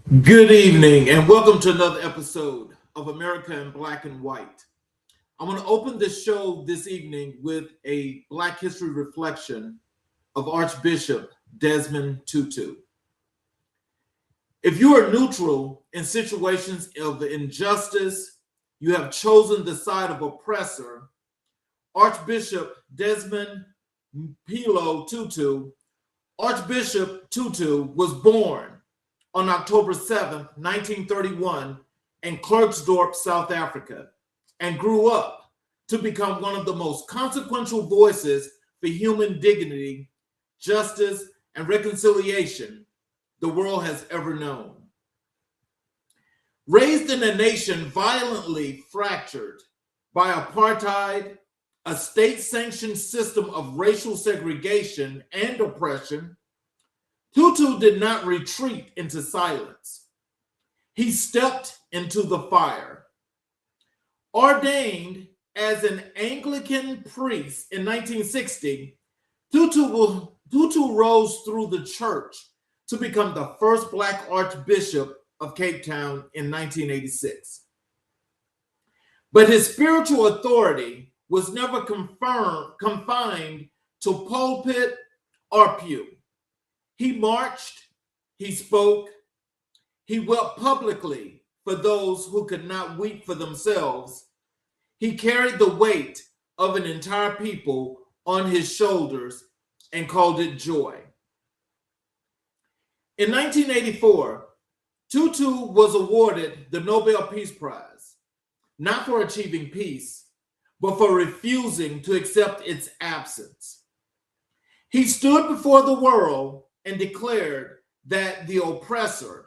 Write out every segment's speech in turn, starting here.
Good evening, and welcome to another episode of America in Black and White. I'm going to open this show this evening with a Black history reflection of Archbishop Desmond Tutu. If you are neutral in situations of injustice, you have chosen the side of oppressor, Archbishop Desmond Tutu, Archbishop Tutu was born on October 7th, 1931, in Klerksdorp, South Africa, and grew up to become one of the most consequential voices for human dignity, justice, and reconciliation the world has ever known. Raised in a nation violently fractured by apartheid, a state-sanctioned system of racial segregation and oppression, Tutu did not retreat into silence. He stepped into the fire. Ordained as an Anglican priest in 1960, Tutu rose through the church to become the first Black Archbishop of Cape Town in 1986. But his spiritual authority was never confined to pulpit or pew. He marched, he spoke, he wept publicly for those who could not weep for themselves. He carried the weight of an entire people on his shoulders and called it joy. In 1984, Tutu was awarded the Nobel Peace Prize, not for achieving peace, but for refusing to accept its absence. He stood before the world and declared that the oppressor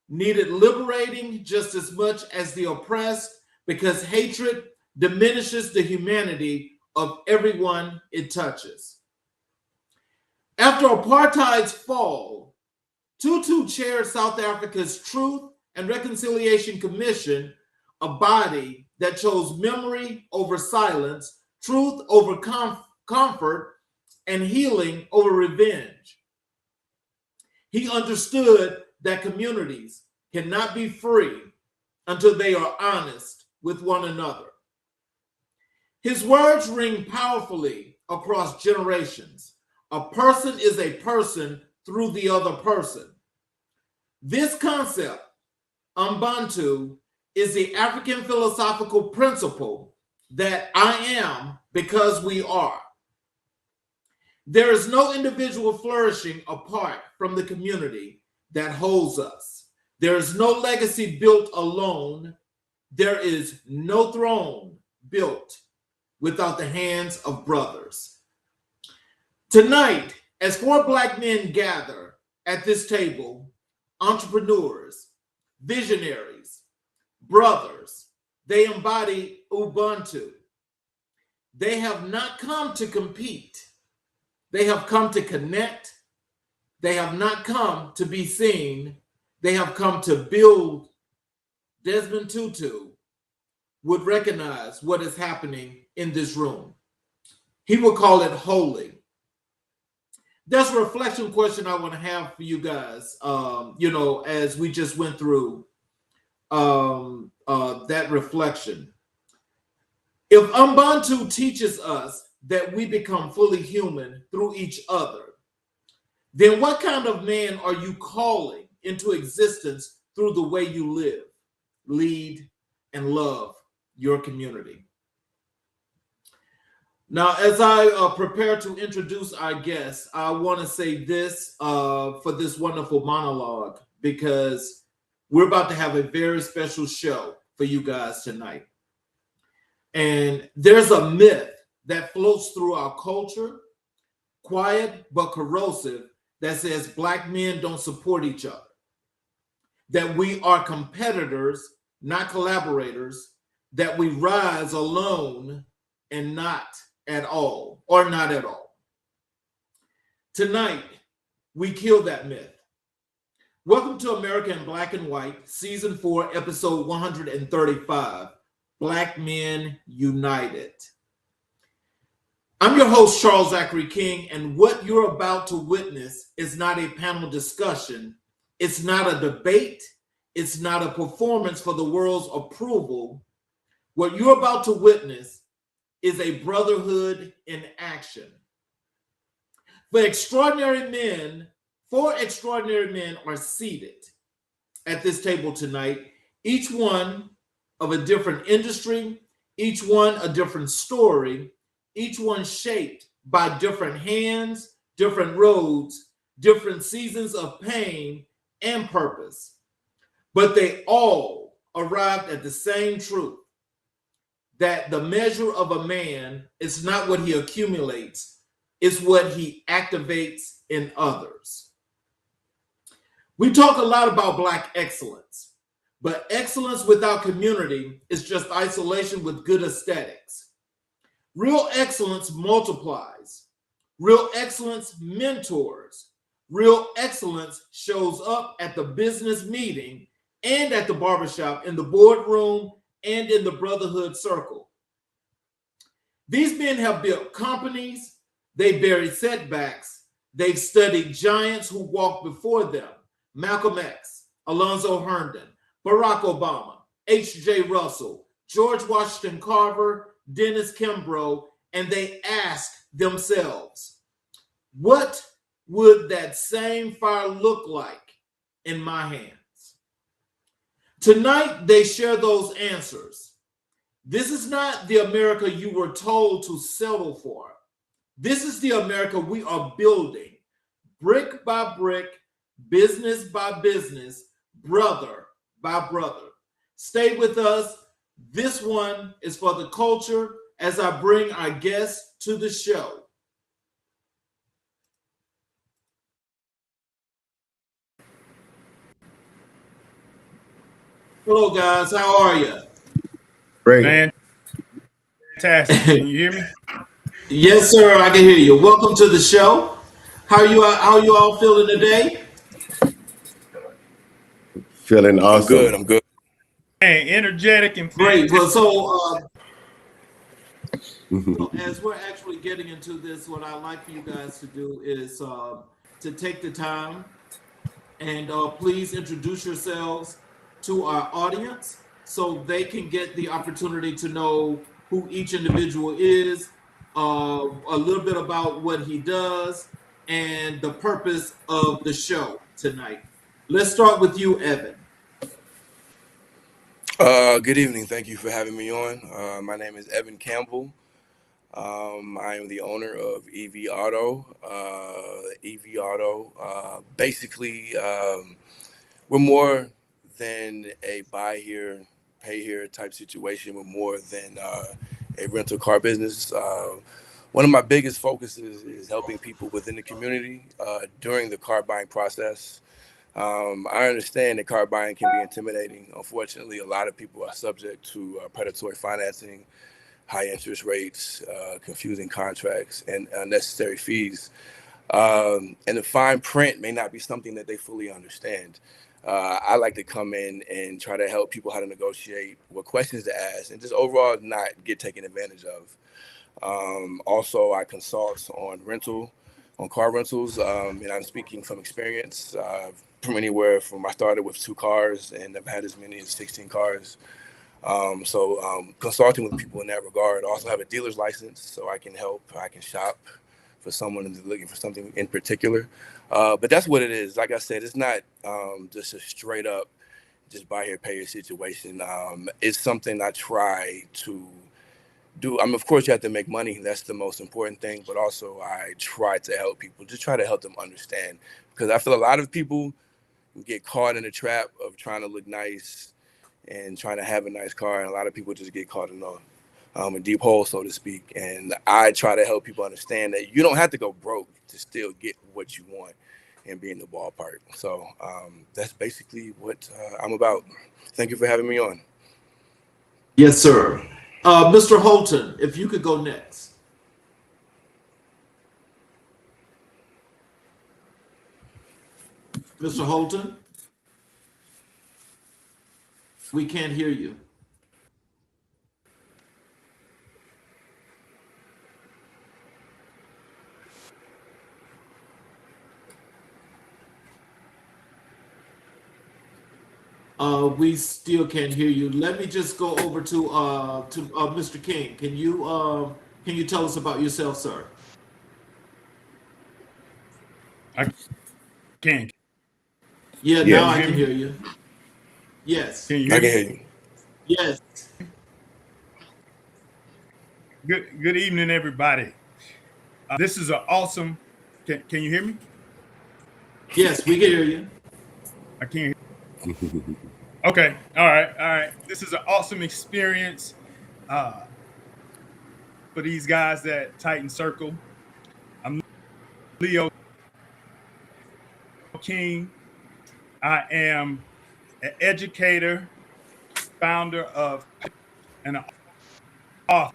needed liberating just as much as the oppressed, because hatred diminishes the humanity of everyone it touches. After apartheid's fall, Tutu chaired South Africa's Truth and Reconciliation Commission, a body that chose memory over silence, truth over comfort, and healing over revenge. He understood that communities cannot be free until they are honest with one another. His words ring powerfully across generations. A person is a person through the other person. This concept, Ubuntu, is the African philosophical principle that I am because we are. There is no individual flourishing apart from the community that holds us. There is no legacy built alone. There is no throne built without the hands of brothers. Tonight, as four Black men gather at this table, entrepreneurs, visionaries, brothers, they embody Ubuntu. They have not come to compete. They have come to connect. They have not come to be seen. They have come to build. Desmond Tutu would recognize what is happening in this room. He would call it holy. That's a reflection question I want to have for you guys, as we just went through that reflection. If Ubuntu teaches us that we become fully human through each other, then what kind of man are you calling into existence through the way you live, lead, and love your community? Now, as I prepare to introduce our guests, I want to say this for this wonderful monologue, because we're about to have a very special show for you guys tonight. And there's a myth that floats through our culture, quiet but corrosive, that says Black men don't support each other, that we are competitors, not collaborators, that we rise alone and not at all, or not at all. Tonight, we kill that myth. Welcome to America in Black and White, Season 4, Episode 135, Black Men United. I'm your host, Charles Zachary King, and what you're about to witness is not a panel discussion, It's not a debate. It's not a performance for the world's approval. What you're about to witness is a brotherhood in action. Four extraordinary men are seated at this table tonight, each one of a different industry, each one a different story, each one shaped by different hands, different roads, different seasons of pain and purpose. But they all arrived at the same truth, that the measure of a man is not what he accumulates, it's what he activates in others. We talk a lot about Black excellence, but excellence without community is just isolation with good aesthetics. Real excellence multiplies. Real excellence mentors. Real excellence shows up at the business meeting and at the barbershop, in the boardroom, and in the brotherhood circle. These men have built companies, they buried setbacks, they've studied giants who walked before them: Malcolm X, Alonzo Herndon, Barack Obama, H.J. Russell, George Washington Carver, Dennis Kimbrough, and they asked themselves, what would that same fire look like in my hands? Tonight, they share those answers. This is not the America you were told to settle for. This is the America we are building, brick by brick, business by business, brother by brother. Stay with us. This one is for the culture as I bring our guests to the show. Hello, guys. How are you? Great. Fantastic. Can you hear me? Yes, sir. I can hear you. Welcome to the show. How are you all feeling today? Feeling awesome. I'm good. Hey, energetic and Great. fantastic. Well, so as we're actually getting into this, what I'd like for you guys to do is to take the time and please introduce yourselves to our audience so they can get the opportunity to know who each individual is, a little bit about what he does, and the purpose of the show tonight. Let's start with you, Evan. Good evening. Thank you for having me on. My name is Evan Campbell. I am the owner of EV Auto. EV Auto. Basically, we're more than a buy here, pay here type situation. We're more than a rental car business. One of my biggest focuses is helping people within the community during the car buying process. I understand that car buying can be intimidating. Unfortunately, a lot of people are subject to predatory financing, high interest rates, confusing contracts, and unnecessary fees. And the fine print may not be something that they fully understand. I like to come in and try to help people how to negotiate, what questions to ask, and just overall not get taken advantage of. Also, I consult on car rentals, and I'm speaking from experience. From anywhere from I started with 2 cars and I've had as many as 16 cars. So consulting with people in that regard. I also have a dealer's license, so I can help. I can shop for someone who's looking for something in particular. But that's what it is. Like I said, it's not just a straight up just buy here, pay here situation. It's something I try to do. Of course, you have to make money. That's the most important thing. But also, I try to help people, just try to help them understand. Because I feel a lot of people get caught in the trap of trying to look nice and trying to have a nice car. And a lot of people just get caught in a deep hole, so to speak. And I try to help people understand that you don't have to go broke to still get what you want and be in the ballpark. So that's basically what I'm about. Thank you for having me on. Yes, sir. Mr. Holton, if you could go next. Mr. Holton, we can't hear you. We still can't hear you. Let me just go over to Mr. King. Can you tell us about yourself, sir? I can. Yeah, now I can hear you. Yes. Can you hear I can me? hear you. Yes. Good evening, everybody. This is an awesome. Can you hear me? Yes, we can hear you. I can't hear. Okay. All right. This is an awesome experience for these guys at Titan Circle. I'm Leo King. I am an educator, founder of and an author.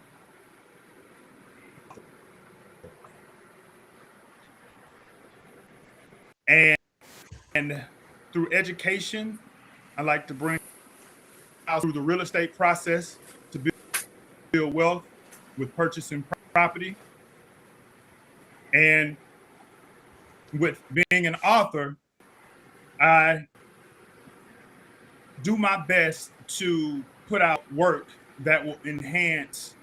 And through education, I like to bring out through the real estate process to build wealth with purchasing property. And with being an author, I do my best to put out work that will enhance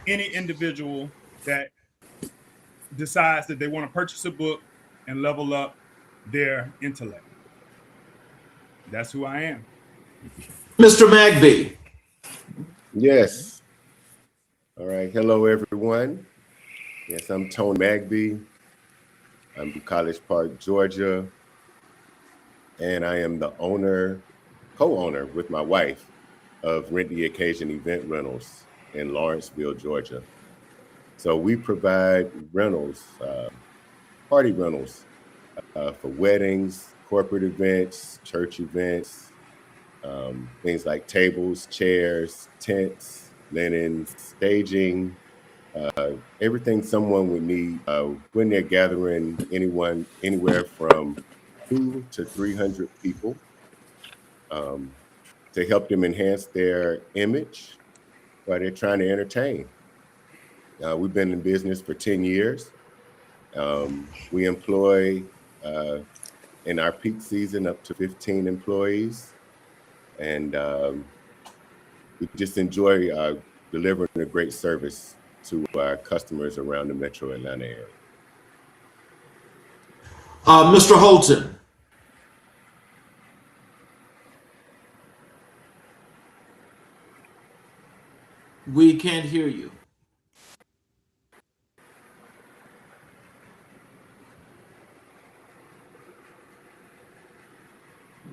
any individual that decides that they want to purchase a book and level up their intellect. That's who I am. Mr. Magby. Yes. All right. Hello, everyone. Yes, I'm Tony Magby. I'm from College Park, Georgia. And I am the co-owner with my wife of Rent the Occasion Event Rentals in Lawrenceville, Georgia. So we provide rentals, party rentals for weddings, corporate events, church events, things like tables, chairs, tents, linen, staging, everything someone would need when they're gathering anywhere from 200 to 300 people to help them enhance their image while they're trying to entertain. We've been in business for 10 years. We employ in our peak season up to 15 employees. And we just enjoy delivering a great service to our customers around the metro Atlanta area. Mr. Holton. We can't hear you.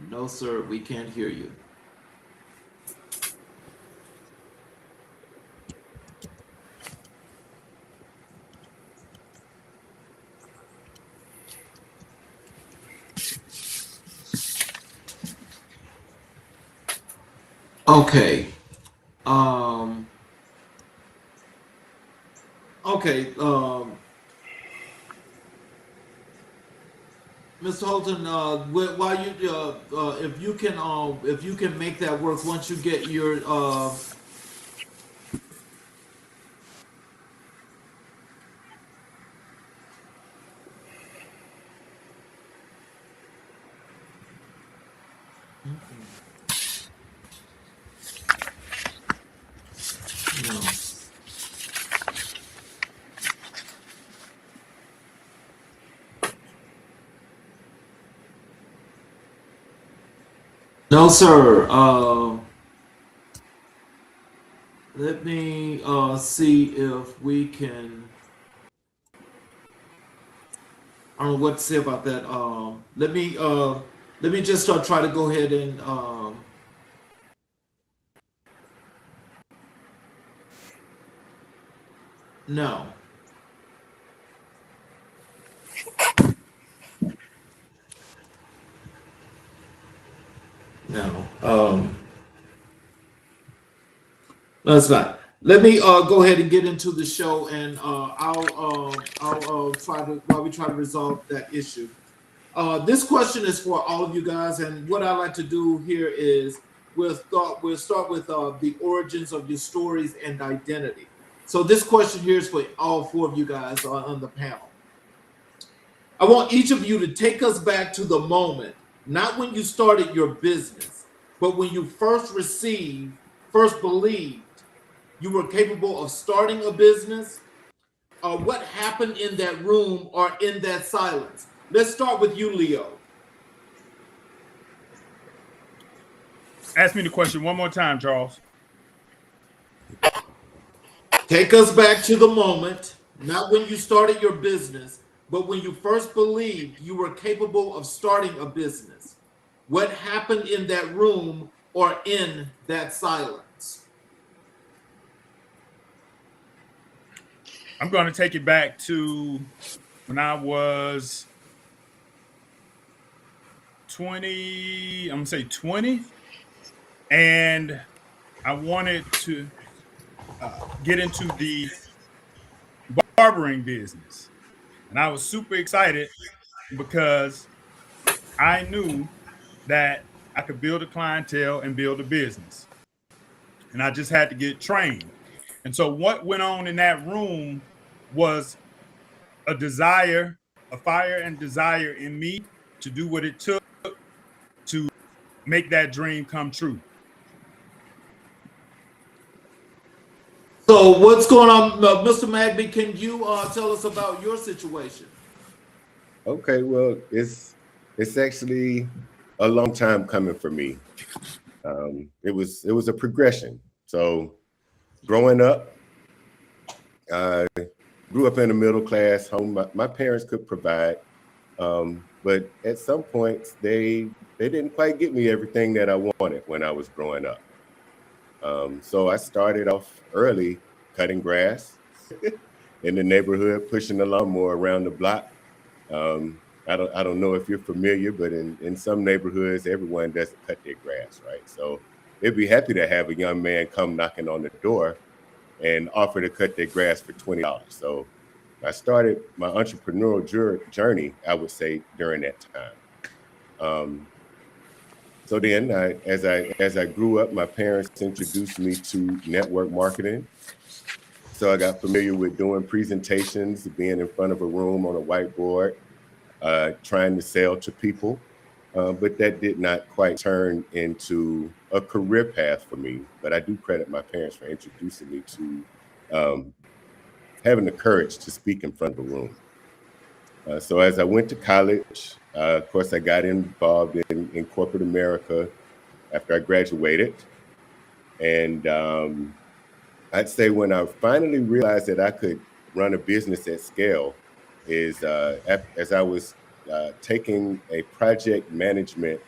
No, sir, we can't hear you. Okay. Okay. Mr. Holton, while you, if you can make that work once you get your, no. No, sir. Let me see if we can. I don't know what to say about that. Let me just try to go ahead and no. No. That's not. Let me go ahead and get into the show, and I'll try to while we try to resolve that issue. This question is for all of you guys, and what I like to do here is we'll start with the origins of your stories and identity. So this question here is for all four of you guys on the panel. I want each of you to take us back to the moment, not when you started your business, but when you first believed you were capable of starting a business, what happened in that room or in that silence? Let's start with you, Leo. Ask me the question one more time, Charles. Take us back to the moment, not when you started your business, but when you first believed you were capable of starting a business. What happened in that room or in that silence? I'm going to take it back to when I was 20, I'm going to say 20, and I wanted to get into the barbering business. And I was super excited because I knew that I could build a clientele and build a business. And I just had to get trained. And so what went on in that room was a desire, a fire and desire in me to do what it took to make that dream come true. So what's going on, Mr. Magby? Can you tell us about your situation? Okay, well, it's actually a long time coming for me. It was a progression. So growing up, I grew up in a middle class home. My parents could provide, but at some points they didn't quite get me everything that I wanted when I was growing up. So I started off early cutting grass in the neighborhood, pushing the lawnmower around the block. I don't know if you're familiar, but in some neighborhoods, everyone doesn't cut their grass, right? So they'd be happy to have a young man come knocking on the door and offer to cut their grass for $20. So I started my entrepreneurial journey, I would say, during that time. So then, as I grew up, my parents introduced me to network marketing. So I got familiar with doing presentations, being in front of a room on a whiteboard, trying to sell to people. But that did not quite turn into a career path for me. But I do credit my parents for introducing me to having the courage to speak in front of a room. So as I went to college, of course, I got involved in corporate America after I graduated. And I'd say when I finally realized that I could run a business at scale is as I was taking a project management,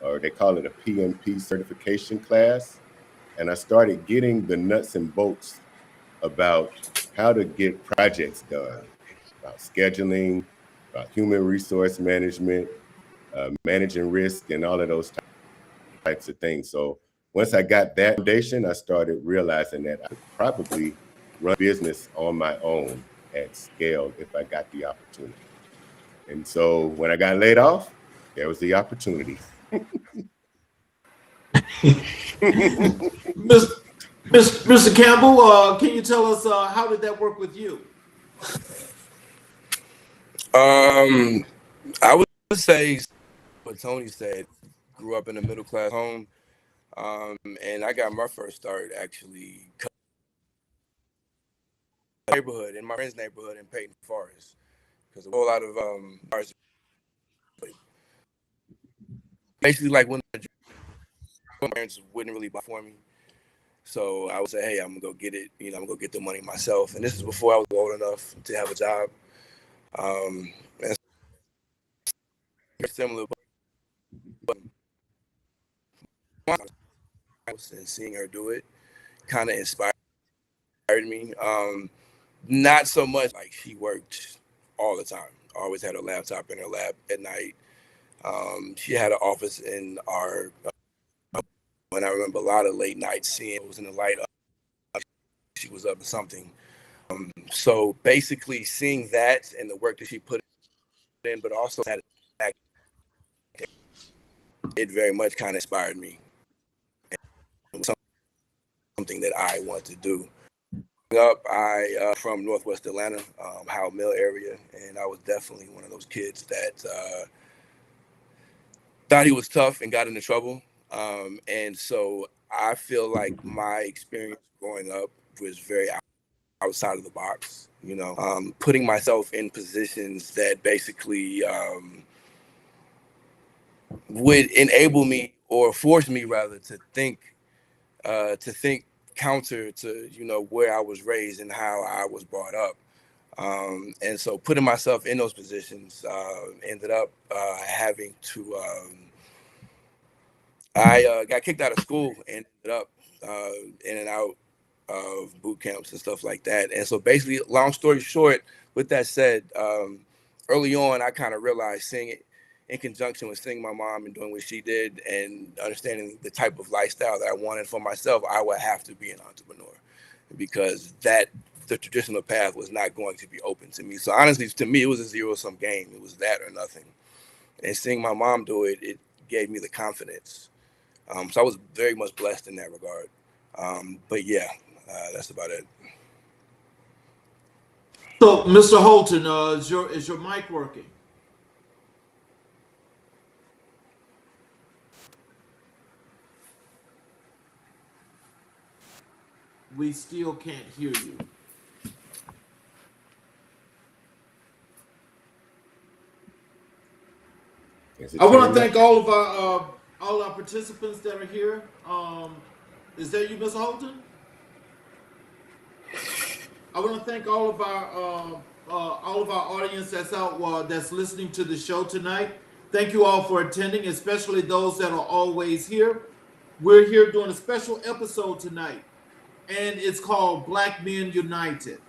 or they call it a PMP certification class. And I started getting the nuts and bolts about how to get projects done, about scheduling, about human resource management, managing risk, and all of those types of things. So once I got that foundation, I started realizing that I could probably run business on my own at scale if I got the opportunity. And so when I got laid off, there was the opportunity. Mr. Campbell, can you tell us how did that work with you? I would say what Tony said. Grew up in a middle class home, and I got my first start actually neighborhood in my friend's neighborhood in Peyton Forest, because a whole lot of basically like when the parents wouldn't really buy for me. So I would say, hey, I'm gonna go get it. I'm gonna go get the money myself. And this is before I was old enough to have a job. And similar, but and seeing her do it kind of inspired me. Not so much like she worked all the time. Always had a laptop in her lap at night. She had an office in our. And I remember a lot of late nights seeing it was in the light. She was up to something. So basically, seeing that and the work that she put in, but also had it very much kind of inspired me. And something that I want to do. Up, I from Northwest Atlanta, Howell Mill area, and I was definitely one of those kids that thought he was tough and got into trouble. And so I feel like my experience growing up was very outside of the box, putting myself in positions that basically would enable me or force me rather to think counter to where I was raised and how I was brought up. And so putting myself in those positions ended up having to I got kicked out of school and ended up in and out of boot camps and stuff like that. And so basically, long story short, with that said, early on, I kind of realized seeing it in conjunction with seeing my mom and doing what she did and understanding the type of lifestyle that I wanted for myself, I would have to be an entrepreneur because the traditional path was not going to be open to me. So honestly, to me, it was a zero-sum game. It was that or nothing. And seeing my mom do it, it gave me the confidence. So I was very much blessed in that regard. But yeah, that's about it. So, Mr. Holton, is your mic working? We still can't hear you. I want to thank all of our participants that are here. Is that you, Mr. Holton? I want to thank all of our audience that's out that's listening to the show tonight. Thank you all for attending, especially those that are always here. We're here doing a special episode tonight, and it's called Black Men United.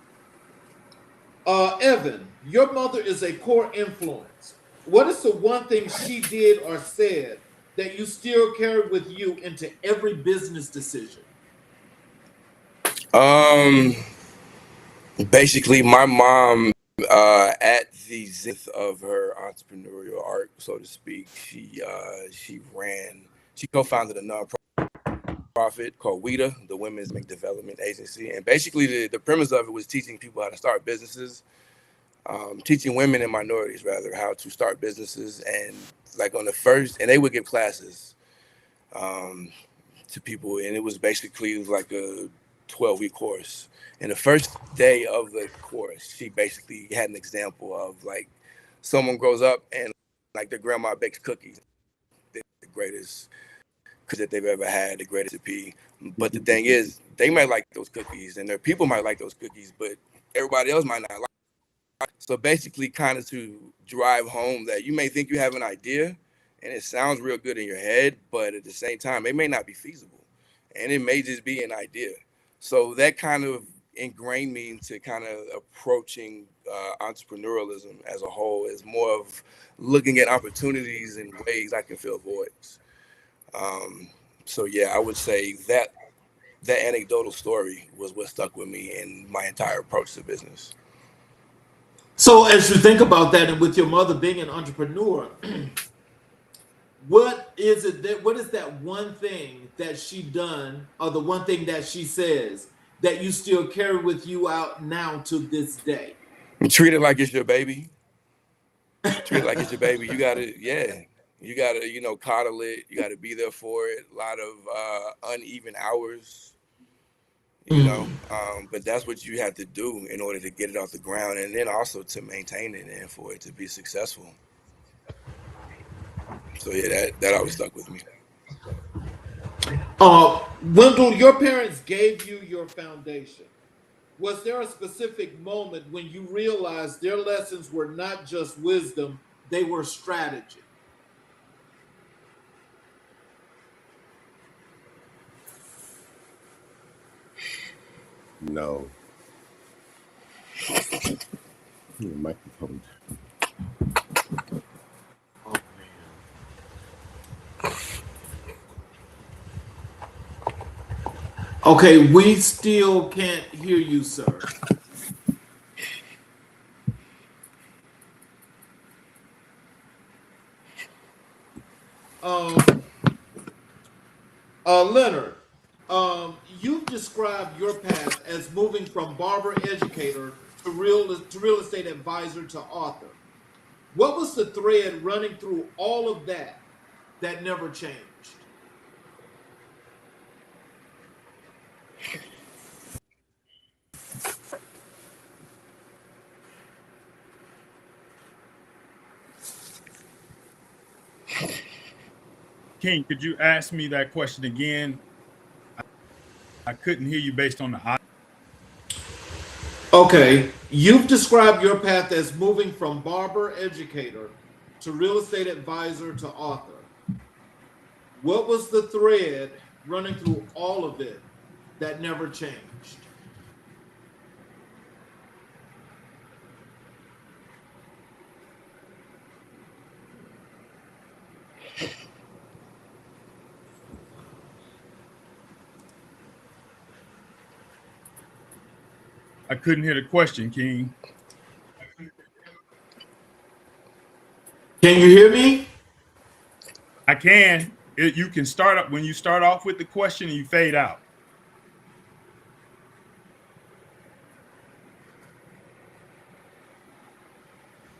Evan, your mother is a core influence. What is the one thing she did or said that you still carry with you into every business decision? Basically, my mom, at the zenith of her entrepreneurial arc, so to speak, she co-founded a nonprofit called WIDA, the Women's Development Agency, and basically the premise of it was teaching people how to start businesses, teaching women and minorities rather how to start businesses, and like on the first, and they would give classes to people, and it was basically like a 12-week course. And the first day of the course, she basically had an example of like someone grows up and like their grandma bakes cookies, the greatest cookies that they've ever had, the greatest recipe. But the thing is, they might like those cookies and their people might like those cookies, but everybody else might not like. So basically kind of to drive home that you may think you have an idea and it sounds real good in your head, but at the same time, it may not be feasible and it may just be an idea. So that kind of ingrained me into kind of approaching entrepreneurialism as a whole as more of looking at opportunities and ways I can fill voids. So yeah, I would say that anecdotal story was what stuck with me in my entire approach to business. So as you think about that, and with your mother being an entrepreneur, what is that one thing that she done, or the one thing that she says that you still carry with you out now to this day? Treat it like it's your baby. Treat it like it's your baby. You gotta, coddle it. You gotta be there for it. A lot of uneven hours, but that's what you have to do in order to get it off the ground, and then also to maintain it and for it to be successful. So yeah, that always stuck with me. Wendell, your parents gave you your foundation. Was there a specific moment when you realized their lessons were not just wisdom, they were strategy? No. Microphone. Oh, man. Okay, we still can't hear you, sir. Leonard, you've described your path as moving from barber educator to real estate advisor to author. What was the thread running through all of that never changed? King, could you ask me that question again? I couldn't hear you based on the audio. Okay, you've described your path as moving from barber educator to real estate advisor to author. What was the thread running through all of it that never changed? I couldn't hear the question, King. Can you hear me? I can. You can start up when you start off with the question and you fade out.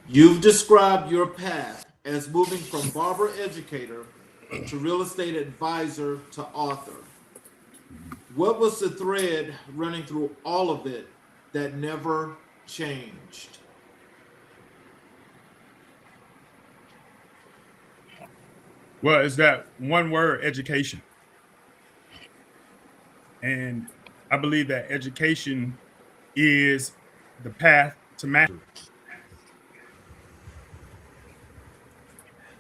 You've described your path as moving from barber educator to real estate advisor to author. What was the thread running through all of it that never changed? Well, it's that one word, education. And I believe that education is the path to mastery.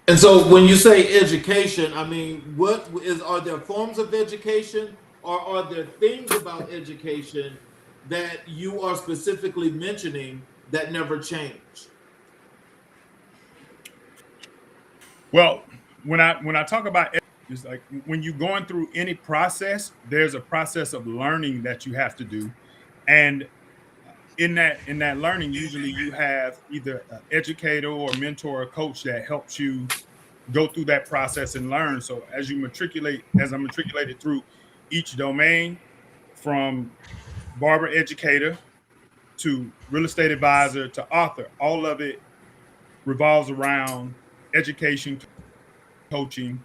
And so when you say education, I mean, are there forms of education, or are there things about education that you are specifically mentioning that never change? Well, when I talk about it's like when you're going through any process, there's a process of learning that you have to do. And in that learning, usually you have either an educator or mentor or coach that helps you go through that process and learn. So as I'm matriculated through each domain, from barber educator to real estate advisor to author, all of it revolves around education, coaching,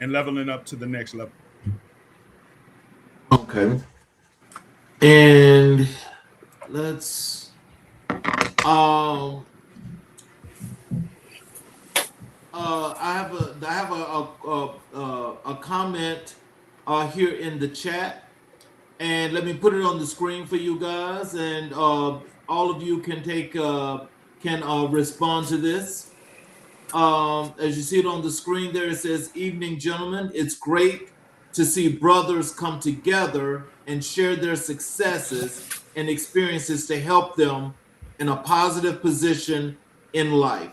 and leveling up to the next level. Okay. And let's I have a comment here in the chat, and let me put it on the screen for you guys, and all of you can respond to this. As you see it on the screen there, it says, "Evening, gentlemen. It's great to see brothers come together and share their successes and experiences to help them in a positive position in life."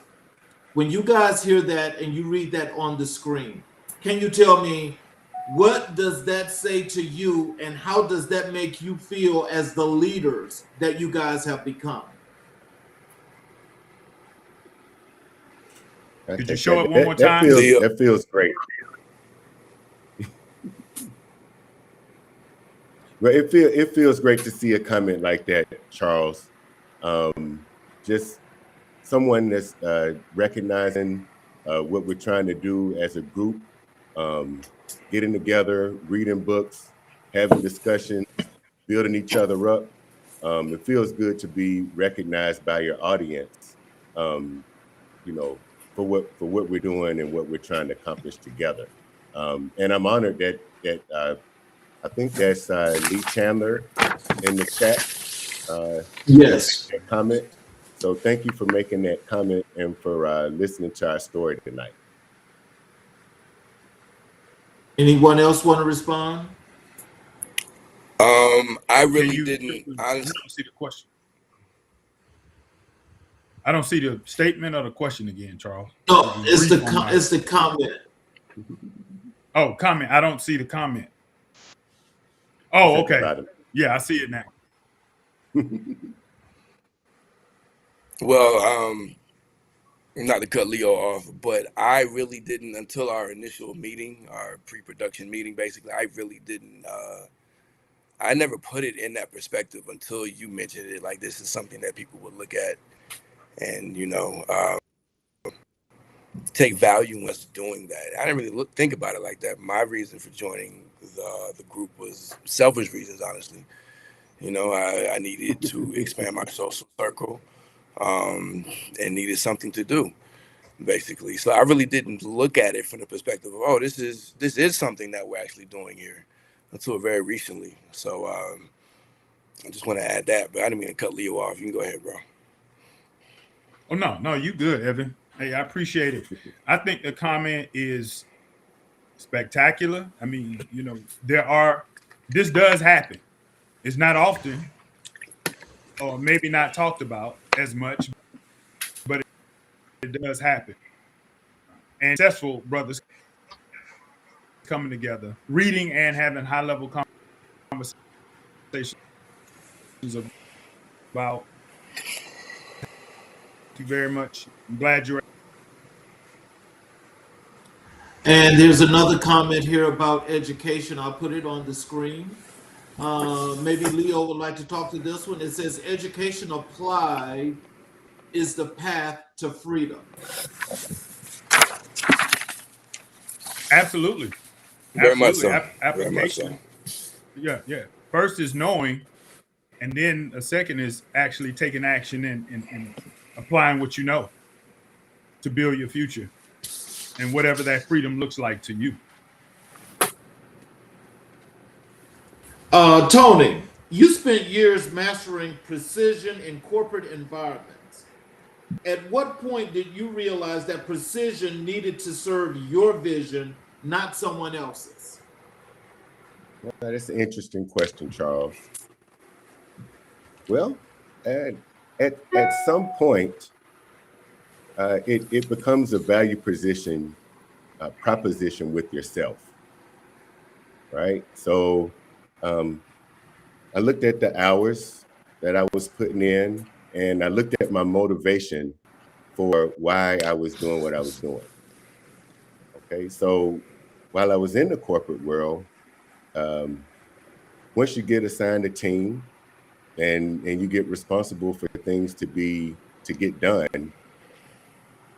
When you guys hear that and you read that on the screen, can you tell me, what does that say to you, and how does that make you feel as the leaders that you guys have become? Could you show it one more time? That feels great. Well, it feels great to see a comment like that, Charles. Just someone that's recognizing what we're trying to do as a group, getting together, reading books, having discussions, building each other up. It feels good to be recognized by your audience, for what we're doing and what we're trying to accomplish together. And I'm honored that I think that's Lee Chandler in the chat. Yes. Comment. So thank you for making that comment and for listening to our story tonight. Anyone else want to respond? I really didn't. I don't see the question. I don't see the statement or the question again, Charles. No, it's the comment. Oh, comment. I don't see the comment. Oh, okay. Yeah, I see it now. Well, not to cut Leo off, but I really didn't, until our initial meeting, our pre-production meeting, basically, I really didn't, I never put it in that perspective until you mentioned it. Like, this is something that people would look at and, take value in us doing that. I didn't really think about it like that. My reason for joining the group was selfish reasons, honestly. I needed to expand my social circle, and needed something to do. basically. So I really didn't look at it from the perspective of, oh, this is something that we're actually doing here until very recently. So I just want to add that, but I didn't mean to cut Leo off. You can go ahead, bro. Oh, no, you good, Evan. Hey, I appreciate it. I think the comment is spectacular. I mean, this does happen. It's not often, or maybe not talked about as much, but it does happen. And successful brothers coming together, reading and having high-level conversations about. Thank you very much. I'm glad you're. And there's another comment here about education. I'll put it on the screen. Maybe Leo would like to talk to this one. It says, education applied is the path to freedom. Absolutely. Very much so. Application. Very much so. Yeah. First is knowing, and then a second is actually taking action and applying what you know to build your future and whatever that freedom looks like to you. Tony, you spent years mastering precision in corporate environments. At what point did you realize that precision needed to serve your vision, not someone else's? Well, that's an interesting question, Charles. Well, at some point, it becomes a value proposition with yourself, right? So I looked at the hours that I was putting in, and I looked at my motivation for why I was doing what I was doing. Okay, so while I was in the corporate world, once you get assigned a team and you get responsible for things to get done,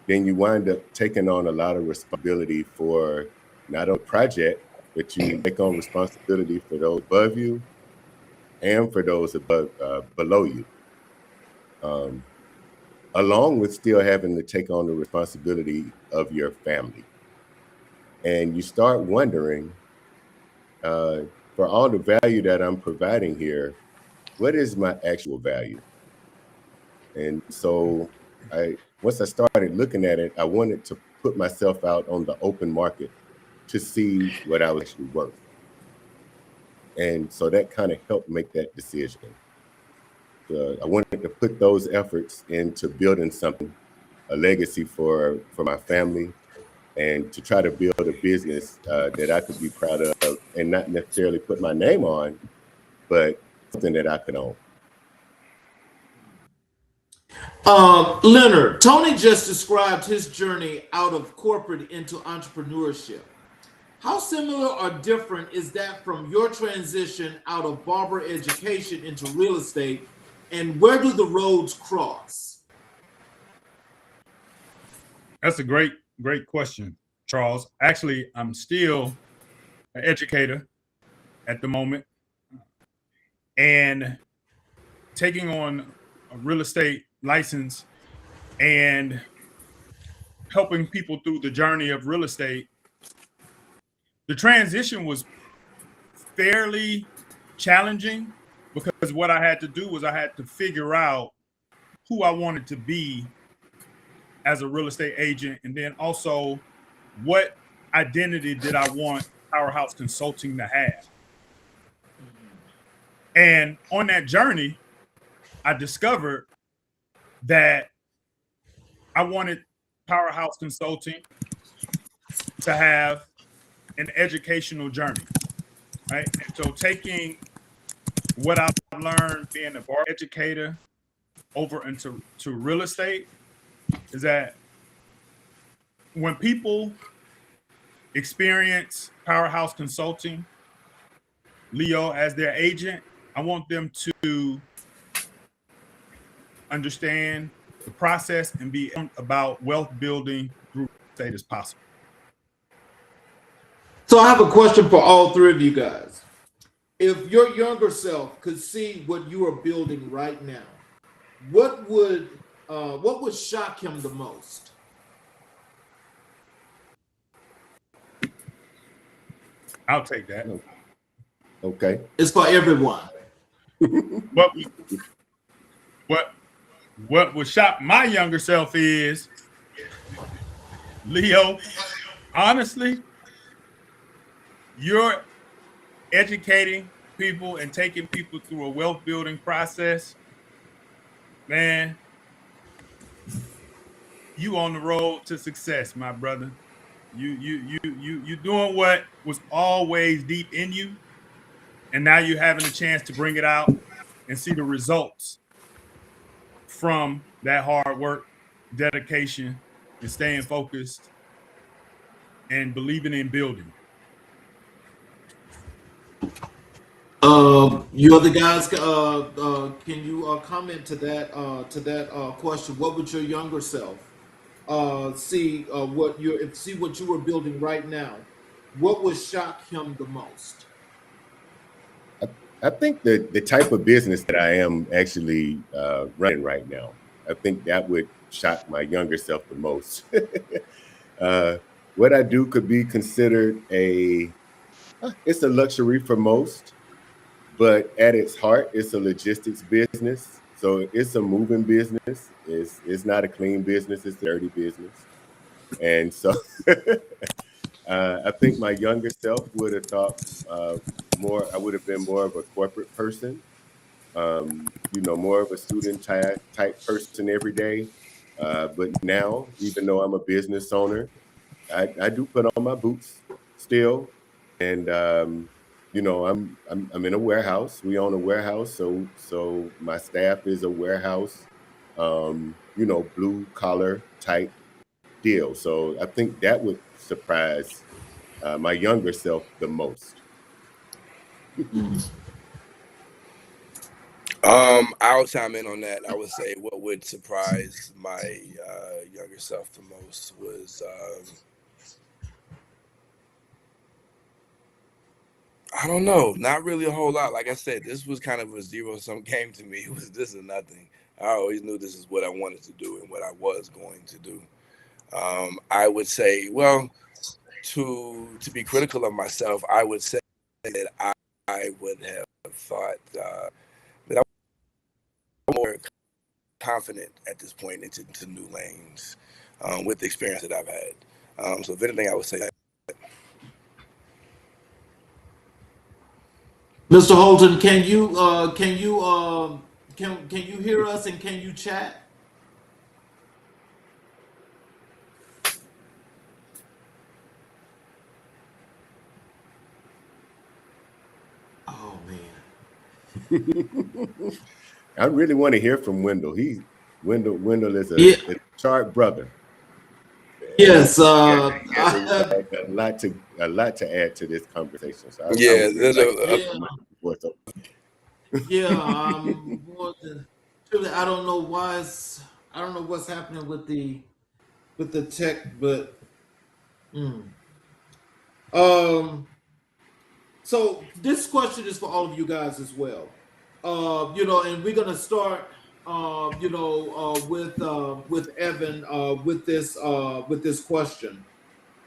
then you wind up taking on a lot of responsibility for not only the project, but you take on responsibility for those above you and for those below you, along with still having to take on the responsibility of your family. And you start wondering, for all the value that I'm providing here, what is my actual value? And so once I started looking at it, I wanted to put myself out on the open market to see what I was actually worth. And so that kind of helped make that decision. I wanted to put those efforts into building something, a legacy for my family, and to try to build a business that I could be proud of and not necessarily put my name on, but something that I could own. Leonard, Tony just described his journey out of corporate into entrepreneurship. How similar or different is that from your transition out of barber education into real estate, and where do the roads cross? That's a great question, Charles. Actually, I'm still an educator at the moment and taking on a real estate license and helping people through the journey of real estate. The transition was fairly challenging because what I had to do was I had to figure out who I wanted to be as a real estate agent, and then also what identity did I want Powerhouse Consulting to have. And on that journey, I discovered that I wanted Powerhouse Consulting to have an educational journey, right? And so taking what I've learned being a bar educator over into real estate is that when people experience Powerhouse Consulting, Leo as their agent, I want them to understand the process and be about wealth building through real estate as possible. So I have a question for all three of you guys. If your younger self could see what you are building right now, what would shock him the most? I'll take that. Okay. It's for everyone. What would shock my younger self is, Leo, honestly, you're educating people and taking people through a wealth building process. Man, you on the road to success, my brother. You doing what was always deep in you, and now you're having a chance to bring it out and see the results from that hard work, dedication, and staying focused and believing in building. You other guys, can you comment to that question? What would your younger self see what you were building right now? What would shock him the most? I think the type of business that I am actually running right now, I think that would shock my younger self the most. What I do could be considered it's a luxury for most, but at its heart, it's a logistics business. So it's a moving business. It's not a clean business. It's a dirty business. And so I think my younger self would have thought more. I would have been more of a corporate person, more of a student type person every day. But now, even though I'm a business owner, I do put on my boots still, and I'm in a warehouse. We own a warehouse, so my staff is a warehouse, blue collar type deal. So I think that would surprise my younger self the most. I'll chime in on that. I would say what would surprise my younger self the most was I don't know, not really a whole lot. Like I said, this was kind of a zero-sum game to me. It was this or nothing. I always knew this is what I wanted to do and what I was going to do. I would say, well, to be critical of myself, I would say that I would have thought that I was more confident at this point into new lanes with the experience that I've had. So if anything, I would say that. Mr. Holton, can you hear us and can you chat? Oh man. I really want to hear from Wendell. Wendell is a sharp brother. Yes, a lot to add to this conversation. So I don't know what's happening with the tech, but so this question is for all of you guys as well. And we're gonna start with Evan with this question.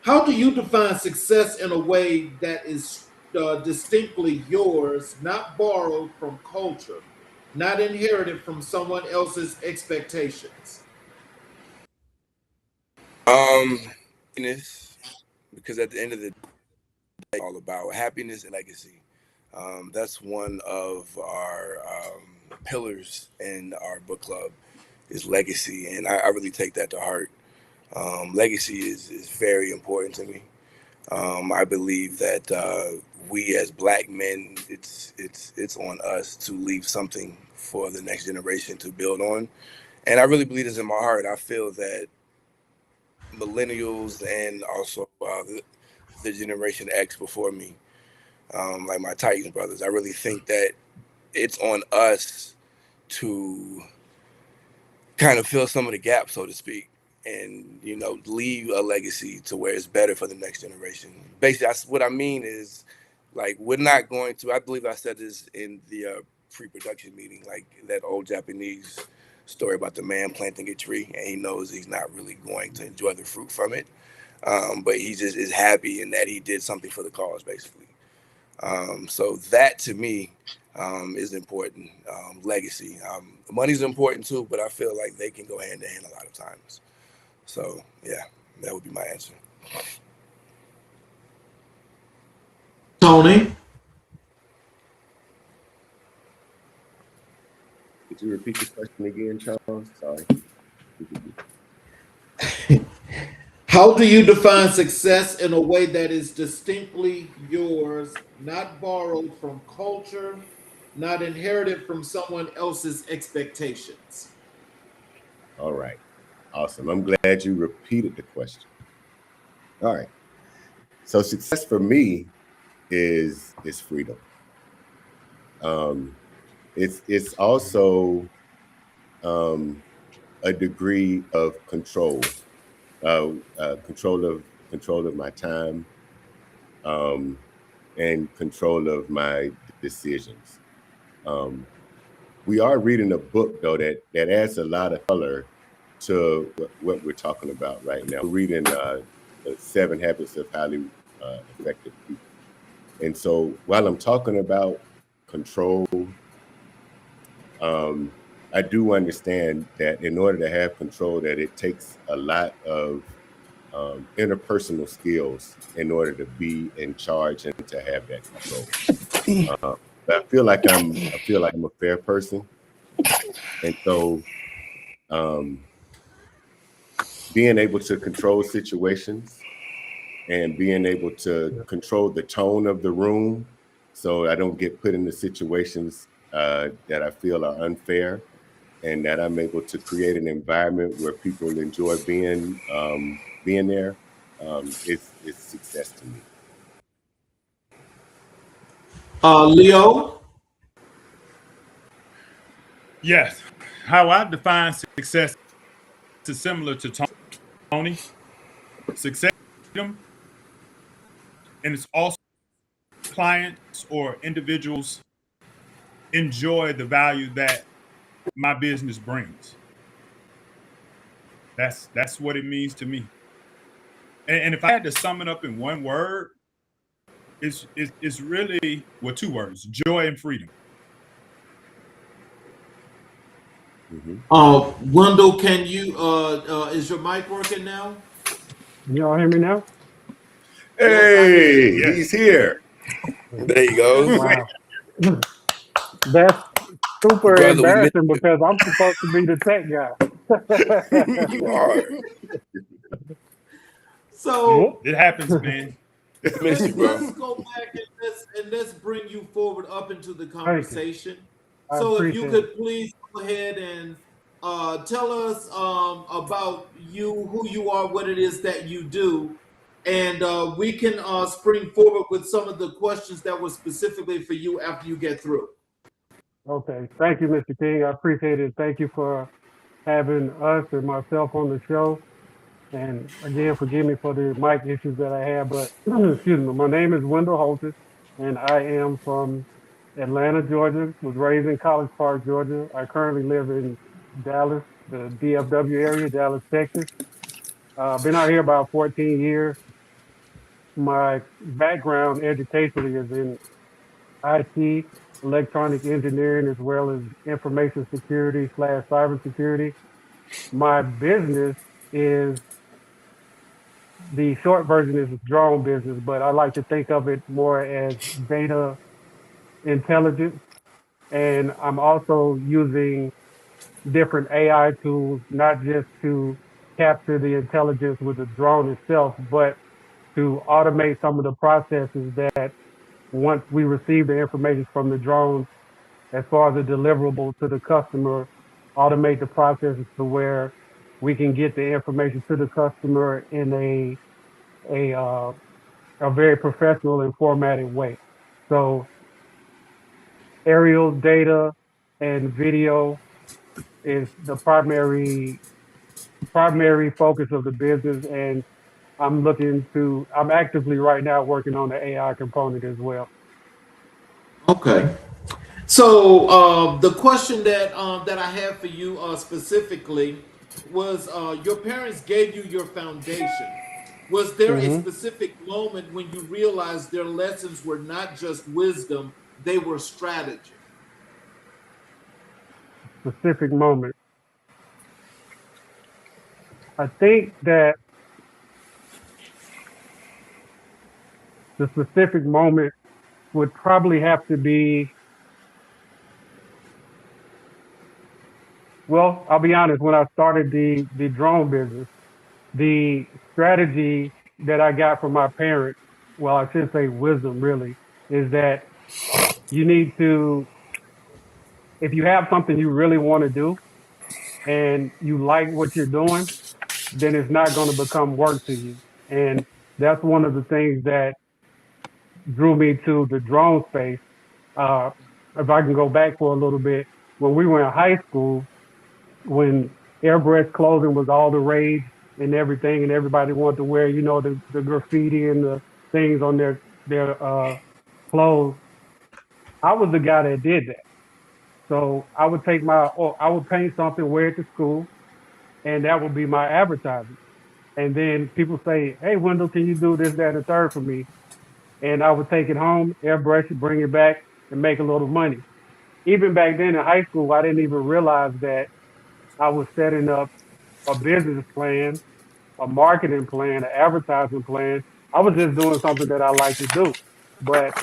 How do you define success in a way that is distinctly yours, not borrowed from culture, not inherited from someone else's expectations? Happiness, because at the end of the day, all about happiness and legacy. That's one of our pillars in our book club is legacy, and I really take that to heart. Legacy is very important to me. I believe that we as Black men, it's on us to leave something for the next generation to build on, and I really believe this in my heart. I feel that millennials and also the Generation X before me, like my Titans brothers, I really think that it's on us to kind of fill some of the gaps, so to speak, and leave a legacy to where it's better for the next generation. Basically, what I mean is, like, we're not going to. I believe I said this in the pre-production meeting, like that old Japanese story about the man planting a tree, and he knows he's not really going to enjoy the fruit from it, but he just is happy in that he did something for the cause, basically. So that to me is important. Legacy. Money's important too, but I feel like they can go hand in hand a lot of times. So yeah, that would be my answer. Tony, Could you repeat the question again, Charles? Sorry. how do you define success in a way that is distinctly yours, not borrowed from culture, not inherited from someone else's expectations? All right. Awesome. I'm glad you repeated the question. All right. So success for me is freedom. It's also a degree of control, control of my time, and control of my decisions. We are reading a book though that adds a lot of color to what we're talking about right now. We're reading the 7 Habits of Highly Effective People. And so while I'm talking about control, I do understand that in order to have control, that it takes a lot of interpersonal skills in order to be in charge and to have that control. But I feel like I'm a fair person, and so being able to control situations and being able to control the tone of the room, so I don't get put into situations that I feel are unfair, and that I'm able to create an environment where people enjoy being there. It's success to me. Leo, Yes. How I define success is similar to Tony. Success, freedom, and it's also clients or individuals enjoy the value that my business brings. That's what it means to me. And if I had to sum it up in one word, it's really, well, 2 words: joy and freedom. Wendell, can you? Is your mic working now? Y'all hear me now? Hey, Yes. he's here. There you go. Wow. That's super Brother, we embarrassing because I'm supposed to be the tech guy. You are. So It happens, man. Miss you, bro. let's go back and let's bring you forward up into the you. conversation. I So if you appreciate could it. please go ahead and tell us about you, who you are, what it is that you do, and we can spring forward with some of the questions that were specifically for you after you get through. Okay. Thank you, Mr. King. I appreciate it. Thank you for having us and myself on the show. And again, forgive me for the mic issues that I had, but excuse me. My name is Wendell Holton, and I am from Atlanta, Georgia. Was raised in College Park, Georgia. I currently live in Dallas, the DFW area, Dallas, Texas. Been out here about 14 years. My background educationally is in IT, electronic engineering, as well as information security / cybersecurity. My business is, the short version is a drone business, but I like to think of it more as data intelligence. And I'm also using different AI tools, not just to capture the intelligence with the drone itself, but to automate some of the processes that once we receive the information from the drone, as far as the deliverable to the customer, automate the processes to where we can get the information to the customer in a very professional and formatted way. So aerial data and video is the primary focus of the business, and I'm actively right now working on the AI component as well. Okay. So the question that I have for you specifically was your parents gave you your foundation. Was there a Mm-hmm. specific moment when you realized their lessons were not just wisdom, they were strategy? Specific moment. I think that the specific moment would probably have to be, well, I'll be honest, when I started the drone business, the strategy that I got from my parents, well, I should say wisdom really, is that you need to, if you have something you really want to do and you like what you're doing, then it's not going to become work to you. And that's one of the things that drew me to the drone space. Uh, if I can go back for a little bit, when we were in high school, when airbrush clothing was all the rage and everything, and everybody wanted to wear, the graffiti and the things on their clothes, I was the guy that did that. So I would paint something, wear it to school, and that would be my advertising. And then people say, "Hey, Wendell, can you do this, that, and the third for me?" And I would take it home, airbrush it, bring it back, and make a little money. Even back then in high school, I didn't even realize that I was setting up a business plan, a marketing plan, an advertising plan. I was just doing something that I like to do, but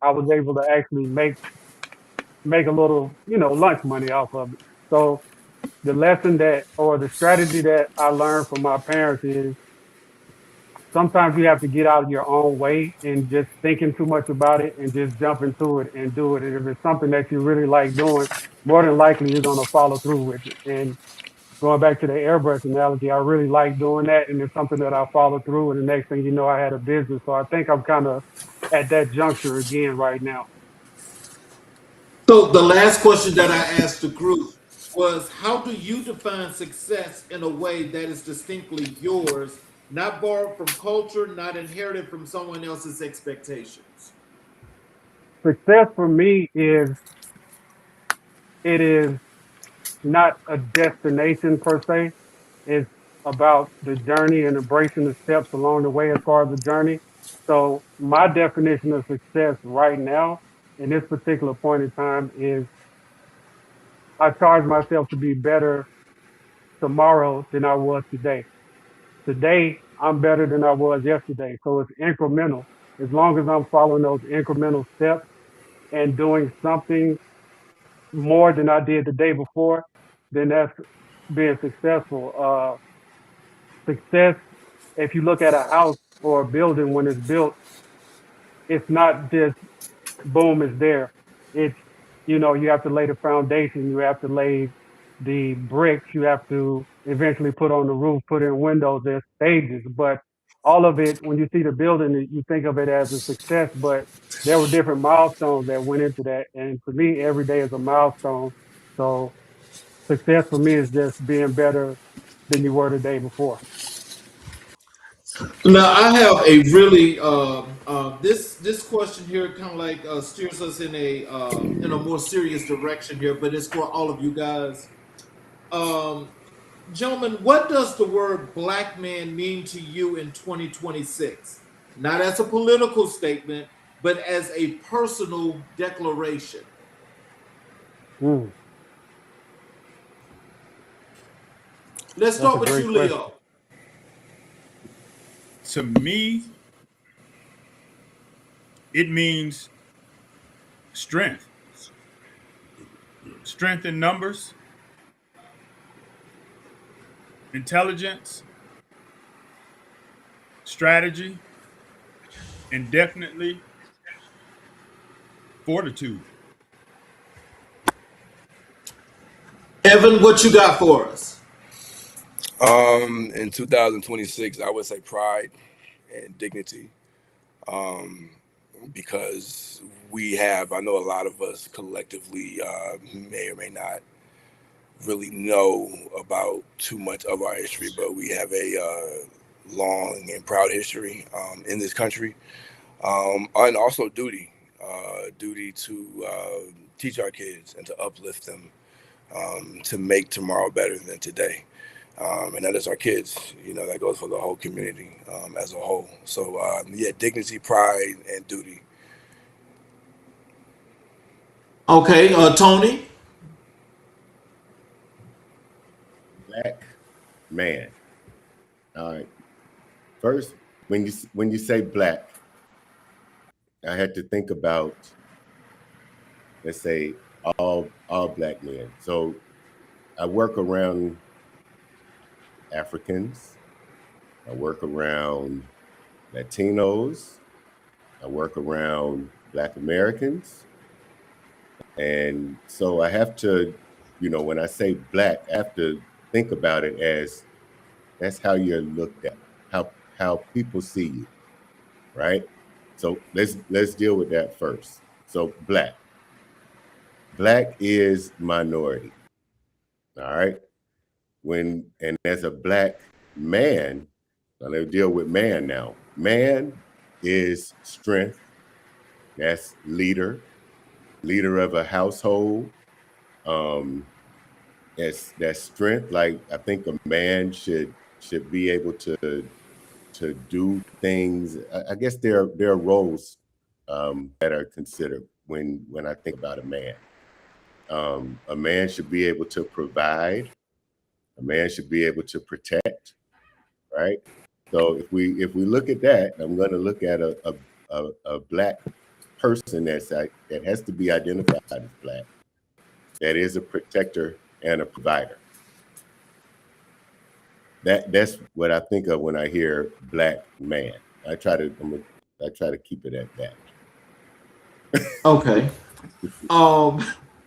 I was able to actually make a little, lunch money off of it. So the lesson or the strategy that I learned from my parents is sometimes you have to get out of your own way and just thinking too much about it and just jump into it and do it. And if it's something that you really like doing, more than likely you're going to follow through with it. And going back to the airbrush analogy, I really like doing that. And it's something that I follow through. And the next thing you know, I had a business. So I think I'm kind of at that juncture again right now. So the last question that I asked the group was, how do you define success in a way that is distinctly yours, not borrowed from culture, not inherited from someone else's expectations? Success for me it is not a destination per se. It's about the journey and embracing the steps along the way as far as the journey. So my definition of success right now in this particular point in time is I charge myself to be better tomorrow than I was today. Today, I'm better than I was yesterday. So it's incremental. As long as I'm following those incremental steps and doing something more than I did the day before, then that's being successful. Success, if you look at a house or a building when it's built, it's not just boom, it's there. It's, you have to lay the foundation, you have to lay the bricks, you have to eventually put on the roof, put in windows, there's stages. But all of it, when you see the building, you think of it as a success, but there were different milestones that went into that. And for me, every day is a milestone. So success for me is just being better than you were the day before. Now I have a really this question here kind of like steers us in a more serious direction here, but it's for all of you guys. Um, Gentlemen, what does the word black man mean to you in 2026? Not as a political statement, but as a personal declaration. Mm, Let's that's start a with great you, question. Leo. To me, it means strength. Strength in numbers, intelligence, strategy, and definitely fortitude. Evan, what you got for us? In 2026, I would say pride and dignity, um, because I know a lot of us collectively may or may not really know about too much of our history, but we have a long and proud history in this country, and also duty to teach our kids and to uplift them, to make tomorrow better than today. and that is our kids. That goes for the whole community as a whole. So yeah, dignity, pride, and duty. Okay, Tony. Black man. All right. First, when you say black, I had to think about, let's say, all black men. So I work around Africans. I work around Latinos. I work around Black Americans. And so I have to, when I say black, I have to think about it as that's how you're looked at, how people see you, right? So let's deal with that first. So black is minority, all right? And as a black man, I'm gonna deal with man now. Man is strength. That's leader of a household. That's strength. Like I think a man should be able to do things. I guess there are roles that are considered when I think about a man. A man should be able to provide. A man should be able to protect, right? So if we look at that, I'm going to look at a black person that has to be identified as black, that is a protector and a provider. That's what I think of when I hear black man. I try to keep it at that. Okay.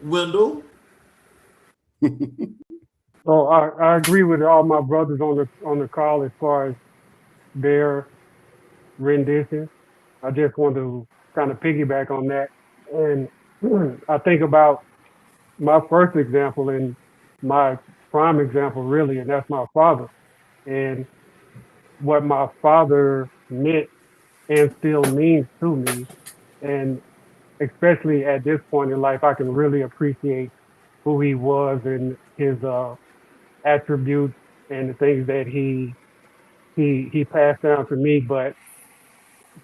Wendell. So I agree with all my brothers on the call as far as their rendition. I just want to kind of piggyback on that. And I think about my first example and my prime example, really, and that's my father. And what my father meant and still means to me. And especially at this point in life, I can really appreciate who he was and his attributes and the things that he passed down to me. But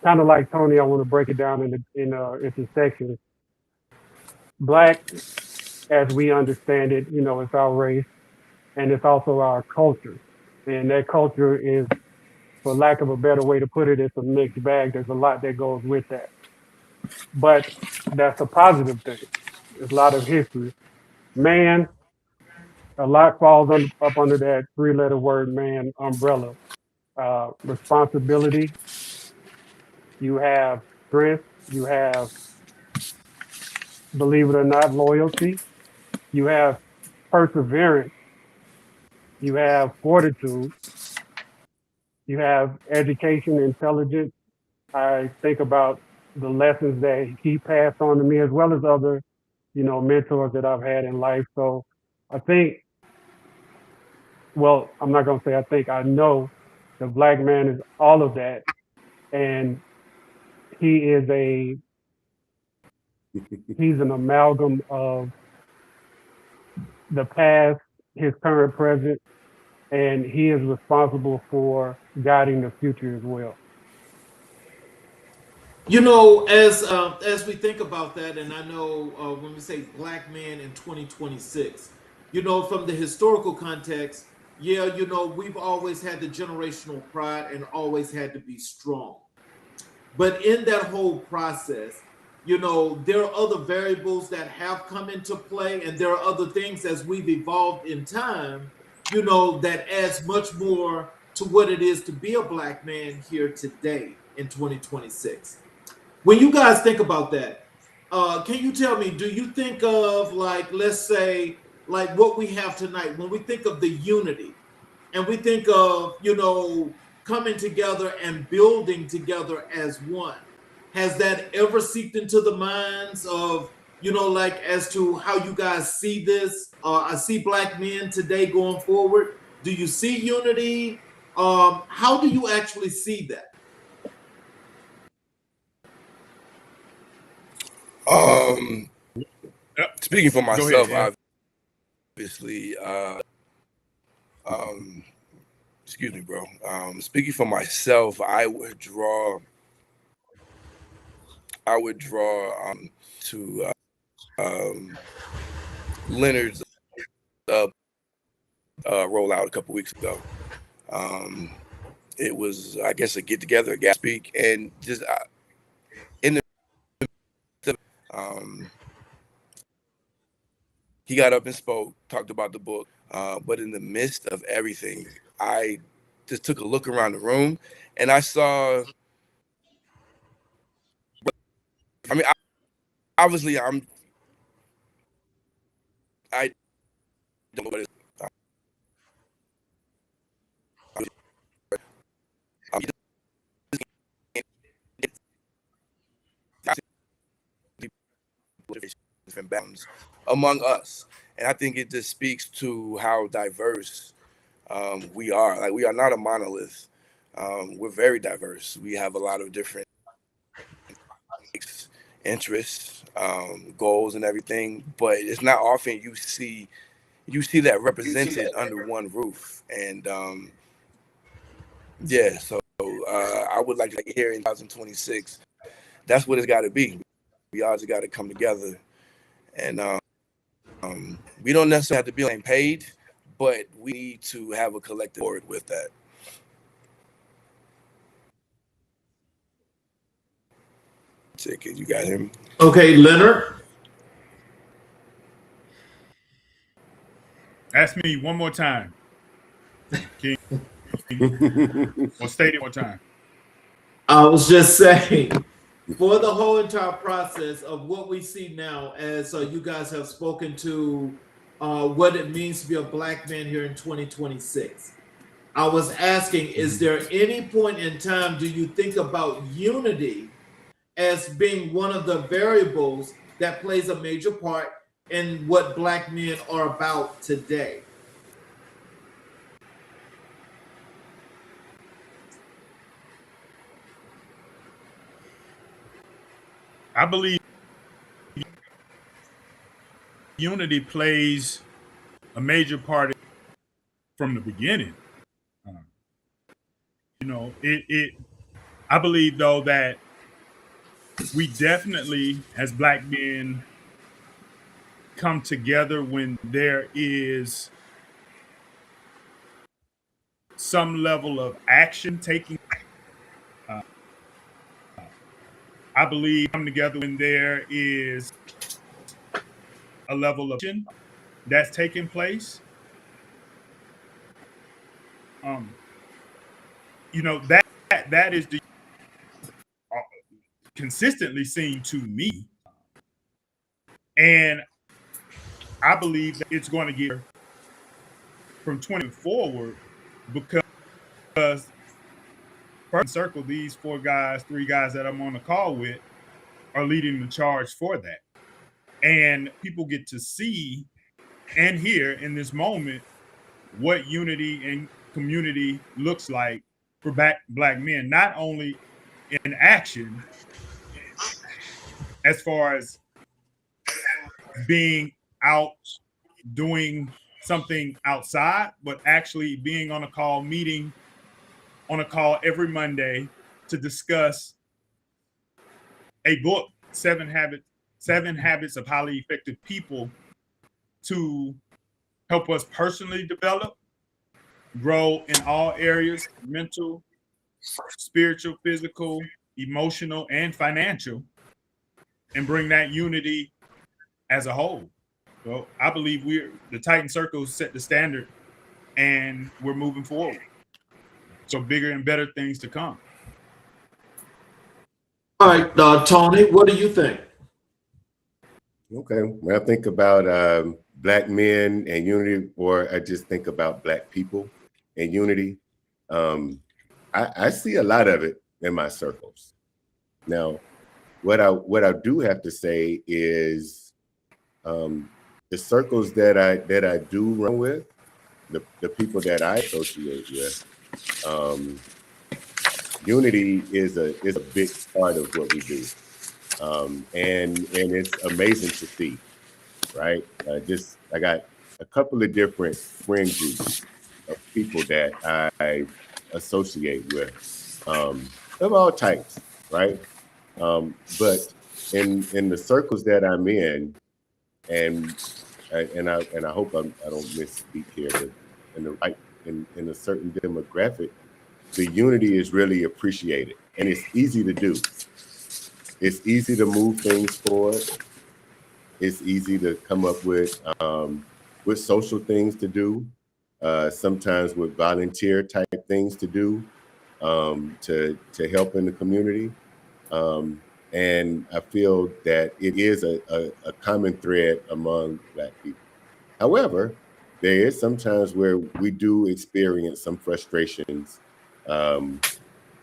kind of like Tony, I want to break it down into sections. Black, as we understand it, it's our race and it's also our culture. And that culture is, for lack of a better way to put it, it's a mixed bag. There's a lot that goes with that. But that's a positive thing. There's a lot of history. Man, a lot falls up under that three-letter word man umbrella. Responsibility, you have strength, you have, believe it or not, loyalty, you have perseverance, you have fortitude, you have education, intelligence. I think about the lessons that he passed on to me as well as other, mentors that I've had in life. So I think, well, I'm not going to say I think, I know the black man is all of that. And he's an amalgam of the past, his current, present, and he is responsible for guiding the future as well. As we think about that, and I know when we say black man in 2026, from the historical context, yeah, we've always had the generational pride and always had to be strong. But in that whole process, there are other variables that have come into play, and there are other things as we've evolved in time, that adds much more to what it is to be a black man here today in 2026. When you guys think about that, can you tell me, do you think of, like, let's say, like what we have tonight, when we think of the unity and we think of, coming together and building together as one, has that ever seeped into the minds of, like as to how you guys see this? I see black men today going forward. Do you see unity? How do you actually see that? Speaking for Go myself, ahead, Ed. obviously, Excuse me, bro. Speaking for myself, I would draw to Leonard's rollout a couple weeks ago. It was, I guess, a get together, a gas speak, and just in the he got up and spoke, talked about the book, but in the midst of everything, I just took a look around the room, and I saw. I mean, obviously, I don't know what it is. Different bounds among us, and I think it just speaks to how diverse we are. Like, we are not a monolith. We're very diverse. We have a lot of different interests, goals, and everything. But it's not often you see that represented under one roof. And yeah, so I would like to hear in 2026. That's what it's got to be. We all just got to come together, and we don't necessarily have to be paid, but we need to have a collective board with that. Can you guys hear me? Okay, Leonard. Ask me one more time. King. Or state it one time. I was just saying, for the whole entire process of what we see now, as you guys have spoken to what it means to be a Black man here in 2026, I was asking, is there any point in time do you think about unity as being one of the variables that plays a major part in what Black men are about today? I believe unity plays a major part from the beginning. I believe, though, that we definitely, as Black men, come together when there is some level of action taking. I believe come together when there is a level of action that's taking place. That is the consistently seen to me, and I believe that it's going to get from 20 forward, because first circle, these three guys that I'm on the call with are leading the charge for that, and people get to see and hear in this moment what unity and community looks like for Black men, not only in action as far as being out doing something outside, but actually being on a call, meeting on a call every Monday to discuss a book, Seven Habits of Highly Effective People, to help us personally develop, grow in all areas: mental, spiritual, physical, emotional, and financial, and bring that unity as a whole. So I believe the Titan Circle set the standard, and we're moving forward. So bigger and better things to come. All right, Tony, what do you think? Okay, when I think about Black men and unity, or I just think about Black people and unity, I see a lot of it in my circles. Now, what I do have to say is the circles that I do run with, the people that I associate with, unity is a big part of what we do, and it's amazing to see, right? I got a couple of different friend groups of people that I associate with, of all types, right? But in the circles that I'm in, and I hope I don't misspeak here, but in a certain demographic, the unity is really appreciated, and it's easy to do. It's easy to move things forward. It's easy to come up with social things to do, sometimes with volunteer type things to do, to help in the community. And I feel that it is a common thread among Black people. However, there is sometimes where we do experience some frustrations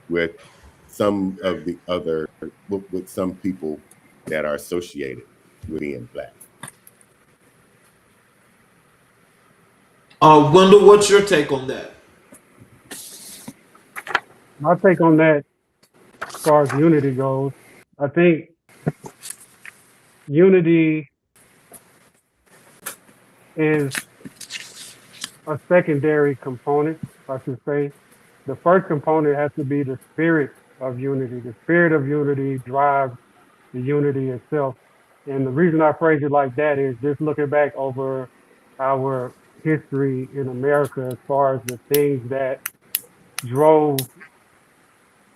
with some of the other, with some people that are associated with being Black. Wendell, what's your take on that? My take on that, as far as unity goes, I think unity is a secondary component, I should say. The first component has to be the spirit of unity. The spirit of unity drives the unity itself. And the reason I phrase it like that is just looking back over our history in America as far as the things that drove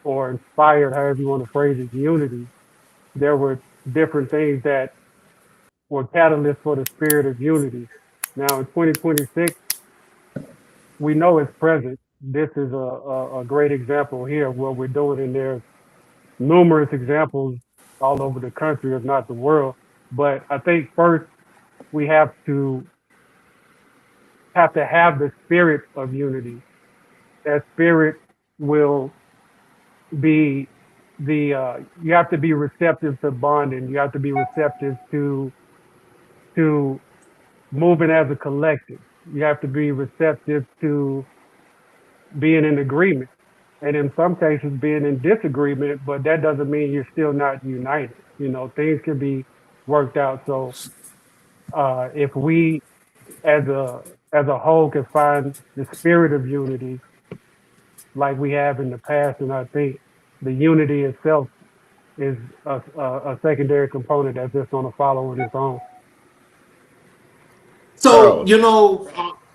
or inspired, however you want to phrase it, unity. There were different things that were catalysts for the spirit of unity. Now in 2026, we know it's present. This is a great example here of what we're doing, and there's numerous examples all over the country, if not the world. But I think first we have to have the spirit of unity. That spirit will be you have to be receptive to bonding. You have to be receptive to moving as a collective. You have to be receptive to being in agreement, and in some cases being in disagreement, but that doesn't mean you're still not united. You know, things can be worked out. So if we as a whole can find the spirit of unity like we have in the past, and I think the unity itself is a secondary component that's just going to follow on its own. So,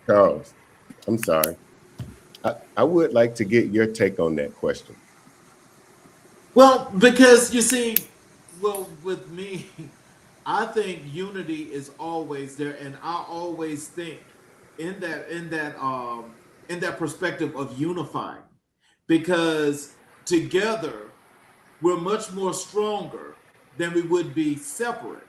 Charles, I'm sorry. I would like to get your take on that question. well, because you see, well, with me, I think unity is always there, and I always think in that perspective of unifying, because together we're much more stronger than we would be separate.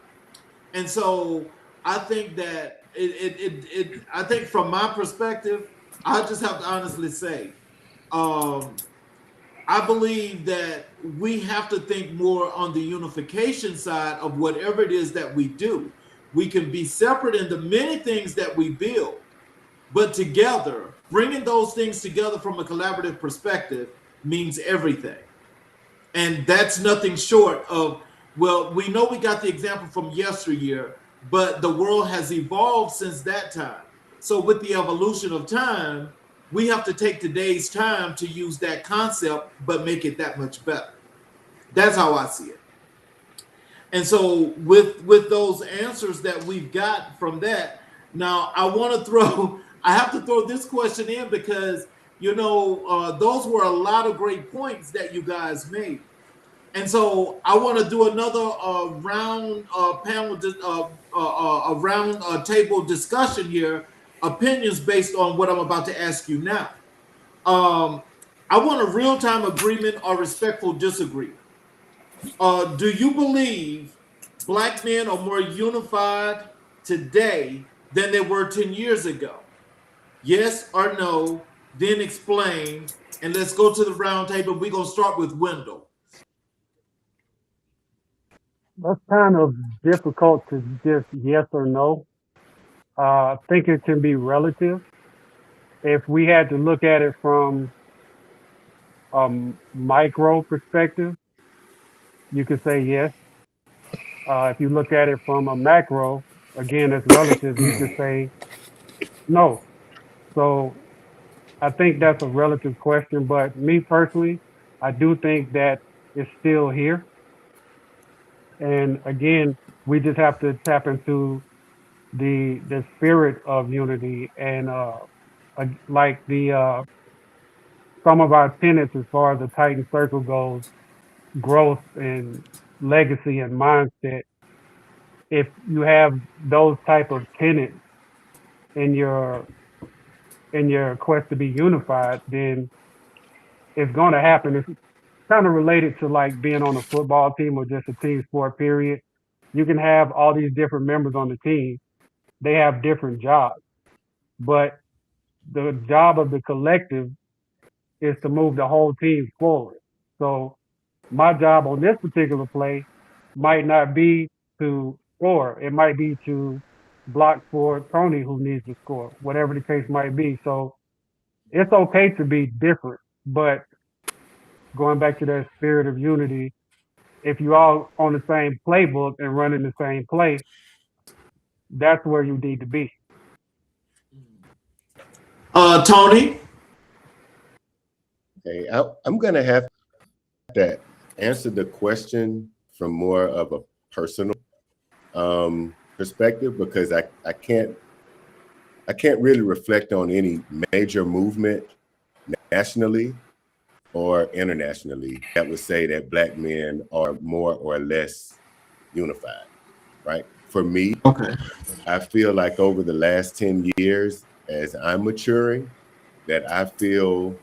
And so I think that I think from my perspective, I just have to honestly say, I believe that we have to think more on the unification side of whatever it is that we do. We can be separate in the many things that we build, but together, bringing those things together from a collaborative perspective means everything. And that's nothing short of, well, we know we got the example from yesteryear, but the world has evolved since that time. So with the evolution of time, we have to take today's time to use that concept, but make it that much better. That's how I see it. And so with those answers that we've got from that, now I have to throw this question in because, those were a lot of great points that you guys made. And so I want to do another round table discussion here, opinions based on what I'm about to ask you now. I want a real-time agreement or respectful disagreement. Do you believe Black men are more unified today than they were 10 years ago? Yes or no? Then explain. And let's go to the round table. We're going to start with Wendell. That's kind of difficult to just yes or no. I think it can be relative. If we had to look at it from a micro perspective, you could say yes. If you look at it from a macro, again, it's relative, you could say no. So I think that's a relative question, but me personally, I do think that it's still here. And again, we just have to tap into the spirit of unity and like the some of our tenets as far as the Titan Circle goes, growth and legacy and mindset. If you have those type of tenets in your quest to be unified, then it's going to happen. It's kind of related to like being on a football team or just a team sport. Period. You can have all these different members on the team. They have different jobs, but the job of the collective is to move the whole team forward. So my job on this particular play might not be to score. It might be to block for Tony who needs to score, whatever the case might be. So it's okay to be different, but going back to that spirit of unity, if you all on the same playbook and running the same play, that's where you need to be. Tony? Okay, I'm going to have to answer the question from more of a personal perspective, because I can't really reflect on any major movement nationally or internationally that would say that Black men are more or less unified, right? For me, Okay. I feel like over the last 10 years, as I'm maturing, that I feel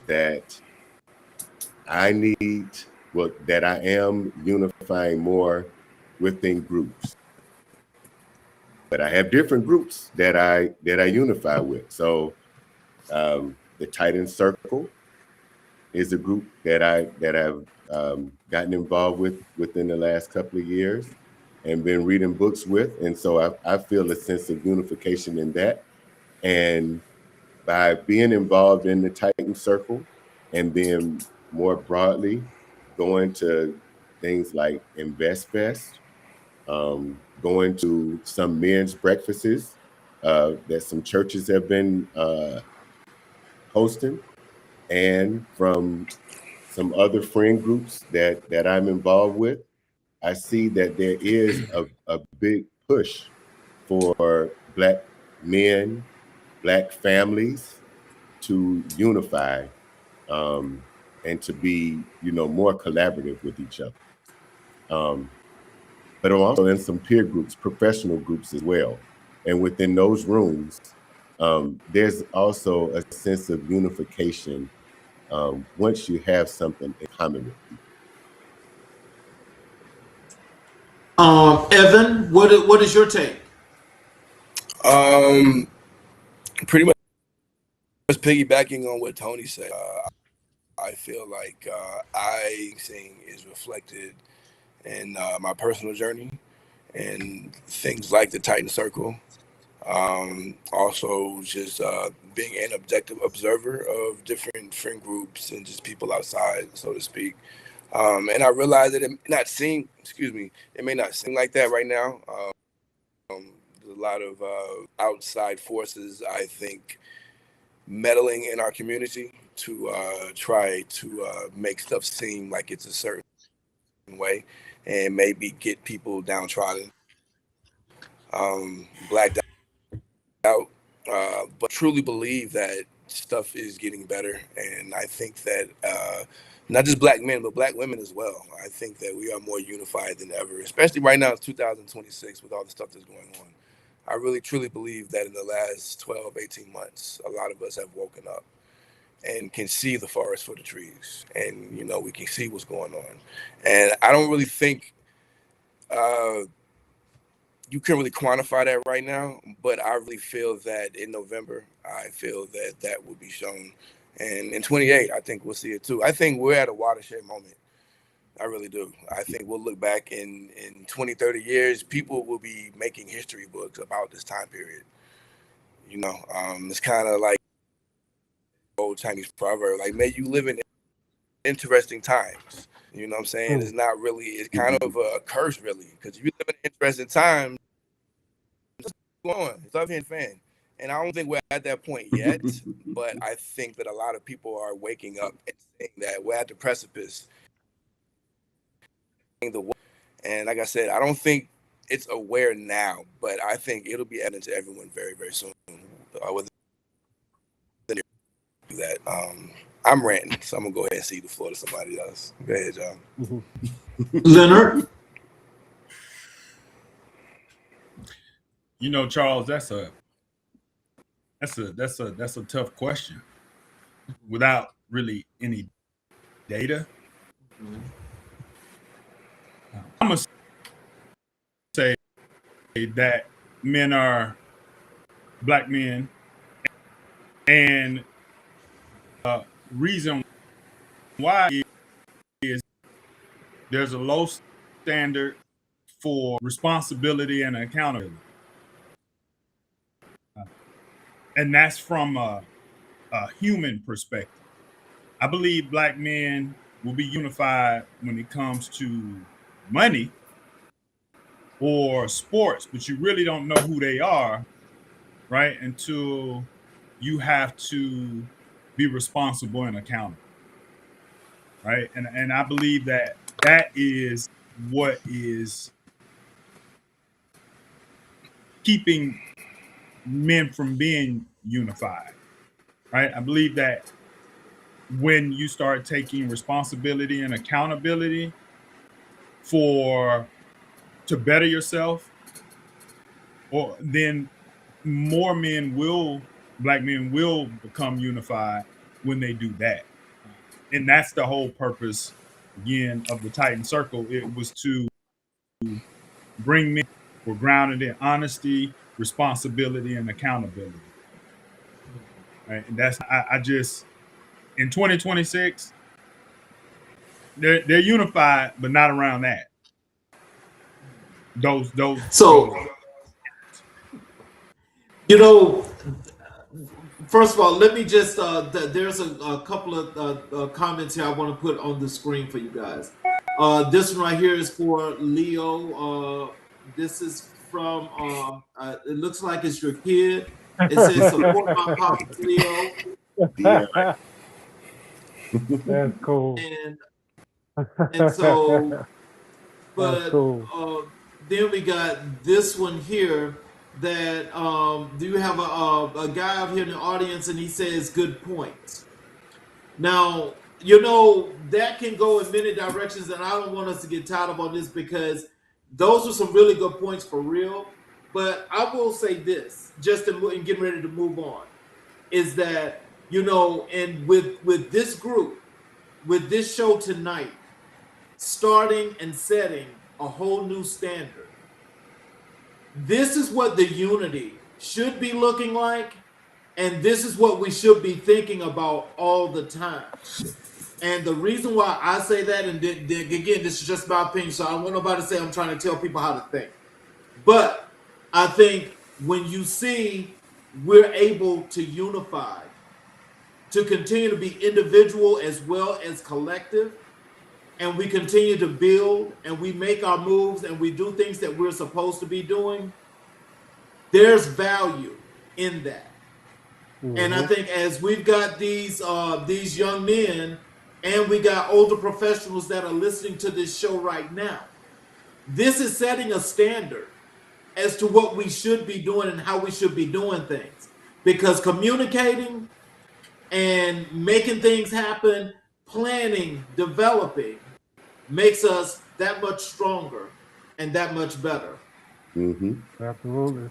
that that I am unifying more within groups. But I have different groups that I unify with. So the Titan Circle is a group that I've gotten involved with within the last couple of years and been reading books with. And so I feel a sense of unification in that. And by being involved in the Titan Circle and being more broadly going to things like Invest Fest, going to some men's breakfasts that some churches have been hosting, and from some other friend groups that I'm involved with, I see that there is a big push for Black men, Black families to unify and to be, more collaborative with each other. But I'm also in some peer groups, professional groups as well. And within those rooms, there's also a sense of unification once you have something in common with people. Evan, what is your take? Pretty much piggybacking on what Tony said. I feel like I seeing is reflected in my personal journey and things like the Titan Circle. Also, just being an objective observer of different friend groups and just people outside, so to speak. And I realize that it may not seem like that right now. There's a lot of outside forces, I think, meddling in our community to try to make stuff seem like it's a certain way and maybe get people downtrodden, blacked out, but truly believe that stuff is getting better. And I think that not just Black men, but Black women as well. I think that we are more unified than ever, especially right now, it's 2026 with all the stuff that's going on. I really, truly believe that in the last 12, 18 months, a lot of us have woken up and can see the forest for the trees. And, we can see what's going on. And I don't really think you can really quantify that right now, but I really feel that in November, I feel that that will be shown. And in 28, I think we'll see it too. I think we're at a watershed moment. I really do. I think we'll look back in 20, 30 years, people will be making history books about this time period. It's kind of like old Chinese proverb, like, may you live in interesting times. You know what I'm saying? It's not really, it's kind of a curse, really, because if you live in interesting times, what's going on? It's up here, fan. And I don't think we're at that point yet, but I think that a lot of people are waking up and saying that we're at the precipice. And like I said, I don't think it's aware now, but I think it'll be evident to everyone very, very soon. That I'm ranting, so I'm gonna go ahead and cede the floor to somebody else. Go ahead, John. Leonard. You know, Charles, that's a tough question without really any data. I'm gonna say that black men, and reason why is there's a low standard for responsibility and accountability. And that's from a human perspective. I believe black men will be unified when it comes to money or sports, but you really don't know who they are, right? Until you have to be responsible and accountable, right? And I believe that is what is keeping men from being unified, right? I believe that when you start taking responsibility and accountability to better yourself, or then more black men will become unified when they do that. And that's the whole purpose, again, of the Titan Circle. It was to bring men who were grounded in honesty, responsibility, and accountability. Right? And that's I just in 2026, they're unified, but not around that. So, you know, first of all, let me just there's a couple of comments here I want to put on the screen for you guys. This one right here is for Leo. This is from it looks like it's your kid. It says support my pops, Leo. Yeah. That's cool. And so, but That's cool. then we got this one here that do you have a guy out here in the audience, and he says good points. Now, you know, that can go in many directions, and I don't want us to get tied up on this because those are some really good points for real. But I will say this, just in getting ready to move on, is that, you know, and with this group, with this show tonight, starting and setting a whole new standard. This is what the unity should be looking like, and this is what we should be thinking about all the time. And the reason why I say that, and again, this is just my opinion, so I don't want nobody to say I'm trying to tell people how to think. But I think when you see we're able to unify, to continue to be individual as well as collective, and we continue to build, and we make our moves, and we do things that we're supposed to be doing, there's value in that. Mm-hmm. And I think as we've got these young men, and we got older professionals that are listening to this show right now, this is setting a standard as to what we should be doing and how we should be doing things. Because communicating and making things happen, planning, developing, makes us that much stronger and that much better. Mm-hmm. Absolutely.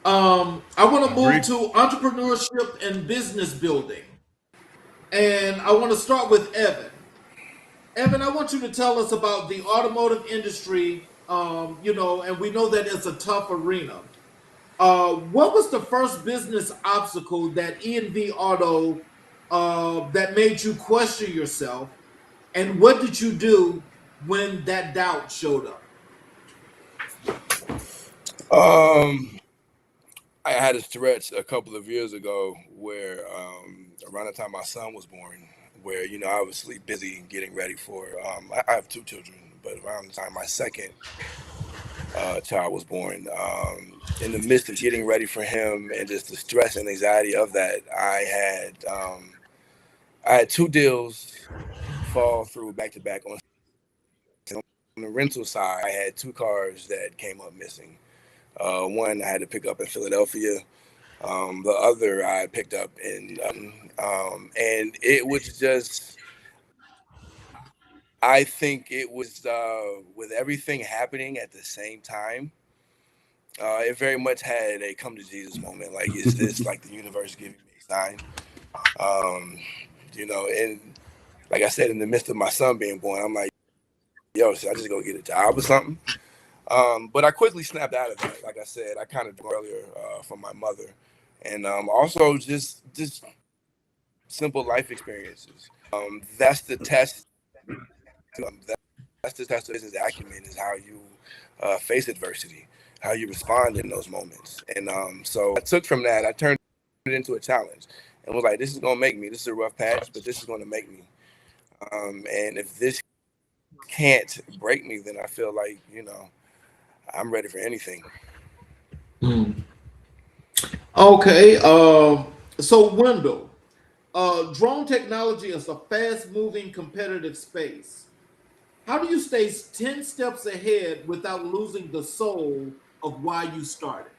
I want to move to entrepreneurship and business building. And I want to start with Evan. Evan, I want you to tell us about the automotive industry, you know, and we know that it's a tough arena. What was the first business obstacle that E&V Auto that made you question yourself? And what did you do when that doubt showed up? I had a stretch a couple of years ago where around the time my son was born, where, you know, I was busy getting ready for, I have two children, but around the time my second child was born. In the midst of getting ready for him and just the stress and anxiety of that, I had 2 deals fall through back to back. On the rental side, I had 2 cars that came up missing. One I had to pick up in Philadelphia. The other I picked up in, and it was just, I think it was with everything happening at the same time. It very much had a come to Jesus moment. Like, is this like the universe giving me a sign? And like I said, in the midst of my son being born, I'm like, yo, should I just go get a job or something? But I quickly snapped out of that. Like I said, I kind of earlier from my mother, and also just simple life experiences. That's the test. That's the test of business acumen, is how you face adversity, how you respond in those moments. And so I took from that, I turned it into a challenge, and was like, this is gonna make me. This is a rough patch, but this is gonna make me. And if this can't break me, then I feel like, I'm ready for anything. Okay. So Wendell, drone technology is a fast-moving, competitive space. How do you stay 10 steps ahead without losing the soul of why you started?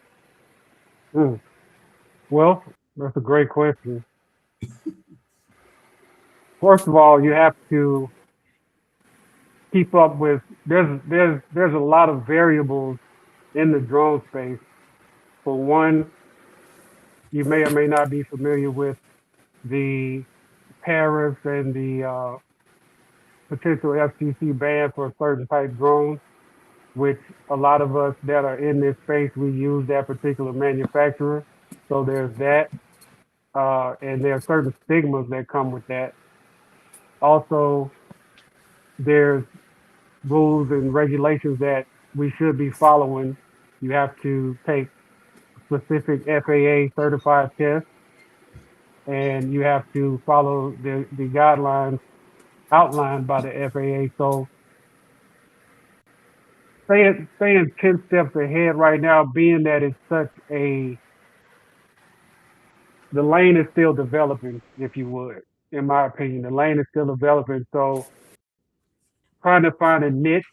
Well, that's a great question. First of all, you have to keep up with. There's a lot of variables in the drone space. For one, you may or may not be familiar with the tariffs and the potential FCC ban for certain type drones, which a lot of us that are in this space, we use that particular manufacturer. So there's that. And there are certain stigmas that come with that. Also, there's rules and regulations that we should be following. You have to take specific FAA certified tests, and you have to follow the guidelines outlined by the FAA. So staying 10 steps ahead right now, being that it's the lane is still developing, if you would, in my opinion. The lane is still developing. So trying to find a niche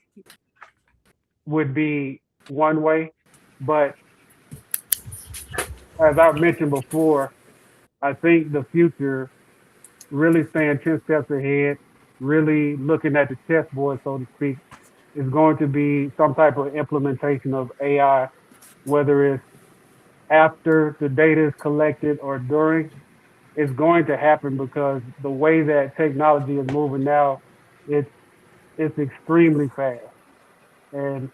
would be one way. But as I've mentioned before, I think the future, really staying 10 steps ahead, really looking at the chessboard, so to speak, is going to be some type of implementation of AI, whether it's after the data is collected or during. It's going to happen because the way that technology is moving now, it's extremely fast. And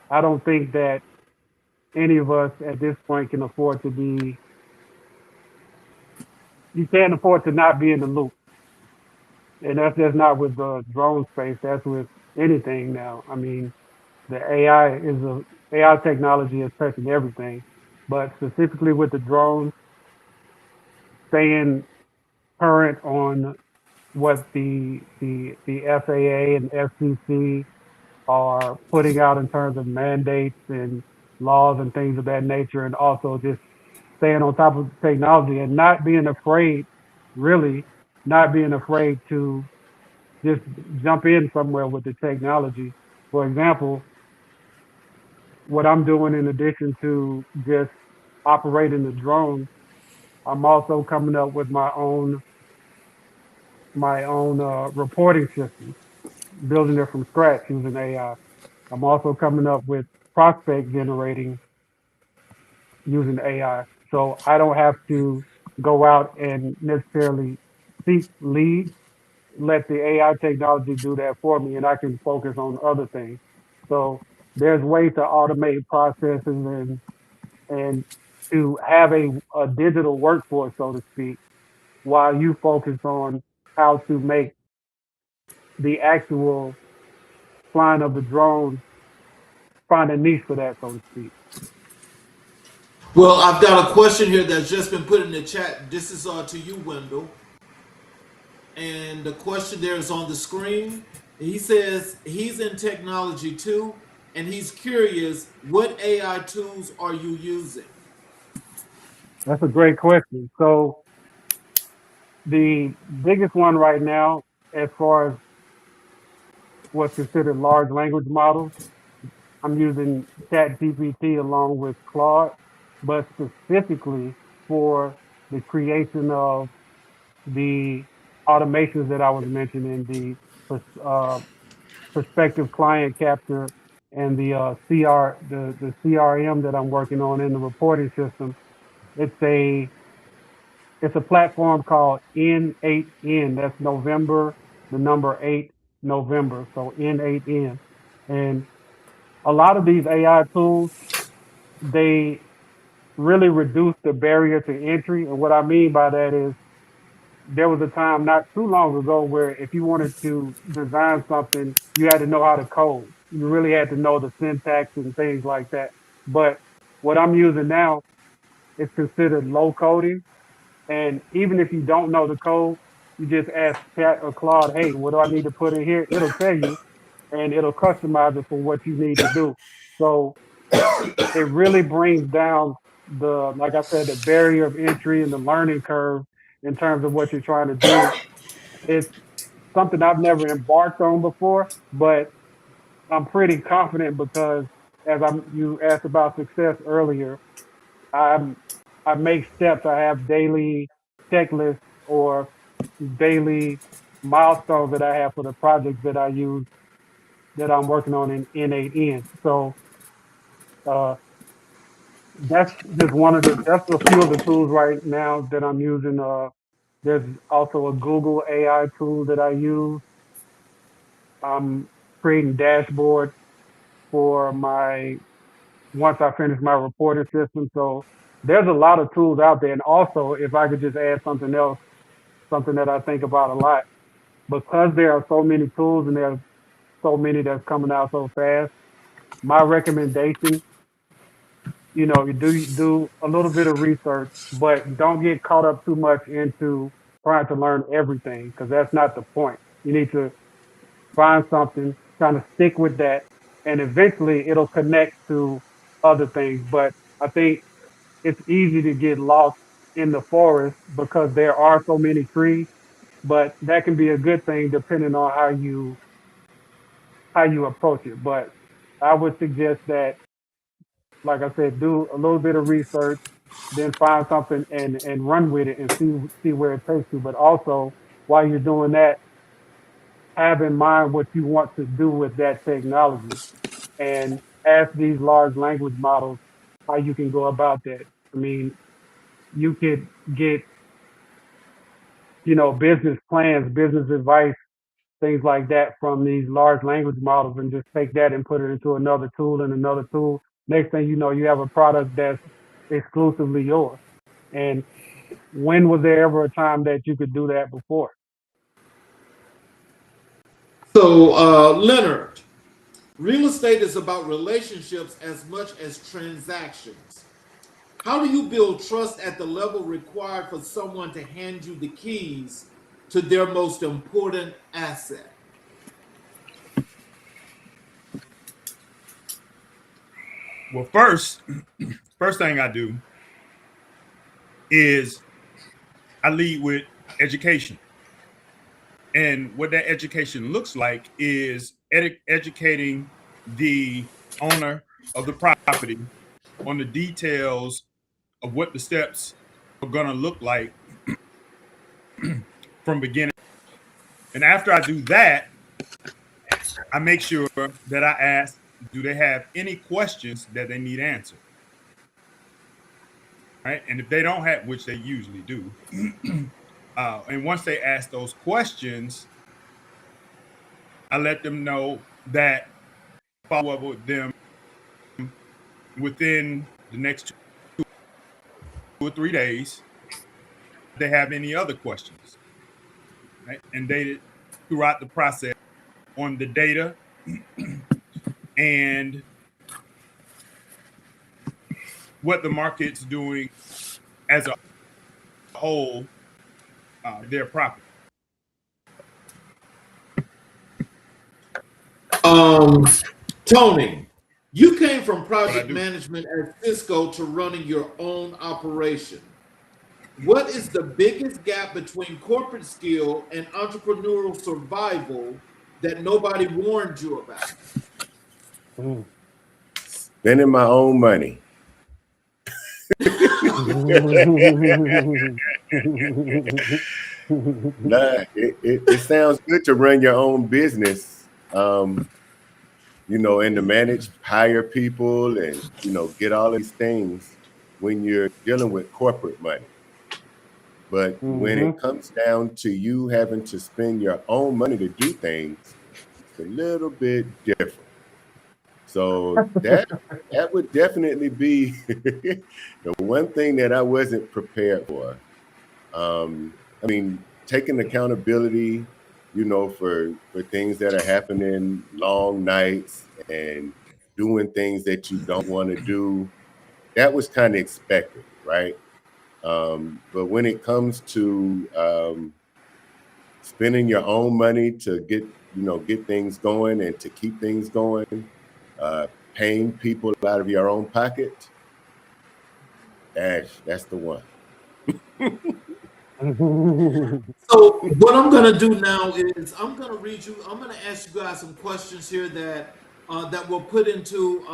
I don't think that any of us at this point can afford to be, you can't afford to not be in the loop. And that's just not with the drone space, that's with anything now. I mean, the AI technology is touching everything, but specifically with the drones, staying current on what the FAA and FCC are putting out in terms of mandates and laws and things of that nature, and also just staying on top of technology and not being afraid, really not being afraid to just jump in somewhere with the technology. For example, what I'm doing in addition to just operating the drone, I'm also coming up with my own reporting system, building it from scratch using AI. I'm also coming up with prospect generating using AI. So I don't have to go out and necessarily seek leads, let the AI technology do that for me, and I can focus on other things. So there's ways to automate processes and to have a digital workforce, so to speak, while you focus on how to make the actual flying of the drone, find a niche for that, so to speak. Well, I've got a question here that's just been put in the chat. This is to you, Wendell. And the question there is on the screen. He says he's in technology too, and he's curious, what AI tools are you using? That's a great question. So the biggest one right now, as far as what's considered large language models, I'm using ChatGPT along with Claude, but specifically for the creation of the automations that I was mentioning, the prospective client capture and the CRM that I'm working on in the reporting system. It's a it's a platform called N8N. That's November, the number 8 November. So N8N. And a lot of these AI tools, they really reduce the barrier to entry. And what I mean by that is there was a time not too long ago where if you wanted to design something, you had to know how to code. You really had to know the syntax and things like that. But what I'm using now is considered low coding. And even if you don't know the code, you just ask Chat or Claude, hey, what do I need to put in here? It'll tell you and it'll customize it for what you need to do. So it really brings down like I said, the barrier of entry and the learning curve in terms of what you're trying to do. It's something I've never embarked on before, but I'm pretty confident because you asked about success earlier, I'm, I make steps. I have daily checklists or daily milestones that I have for the projects that I use that I'm working on in N8N. So, uh, that's that's a few of the tools right now that I'm using. There's also a Google AI tool that I use. I'm creating dashboards for once I finish my reporting system. So there's a lot of tools out there. And also, if I could just add something else, something that I think about a lot, because there are so many tools and there are so many that's coming out so fast, my recommendation, you do a little bit of research, but don't get caught up too much into trying to learn everything because that's not the point. You need to find something, kind of stick with that, and eventually it'll connect to other things. But I think it's easy to get lost in the forest because there are so many trees, but that can be a good thing depending on how you approach it. But I would suggest that, like I said, do a little bit of research, then find something and run with it and see where it takes you. But also, while you're doing that, have in mind what you want to do with that technology and ask these large language models how you can go about that. I mean, you could get, business plans, business advice, things like that from these large language models and just take that and put it into another tool and another tool. Next thing you know, you have a product that's exclusively yours. And when was there ever a time that you could do that before? So, Leonard, real estate is about relationships as much as transactions. How do you build trust at the level required for someone to hand you the keys to their most important asset? Well, first thing I do is I lead with education. And what that education looks like is educating the owner of the property on the details of what the steps are going to look like from beginning. And after I do that, I make sure that I ask, do they have any questions that they need answered? Right. And if they don't have, which they usually do, and once they ask those questions, I let them know that I follow up with them within the next 2 or 3 days. If they have any other questions, right? And they throughout the process on the data and what the market's doing as a whole, their property. Tony, from project management at Cisco to running your own operation. What is the biggest gap between corporate skill and entrepreneurial survival that nobody warned you about? Spending my own money. Nah, it sounds good to run your own business, and to manage, hire people, and get all of these things when you're dealing with corporate money. But when it comes down to you having to spend your own money to do things, it's a little bit different. So that would definitely be the one thing that I wasn't prepared for. Taking accountability, for things that are happening, long nights and doing things that you don't want to do, that was kind of expected, right? But when it comes to spending your own money to get things going and to keep things going, paying people out of your own pocket, that's the one. So what I'm going to do now is I'm going to ask you guys some questions here that we'll put into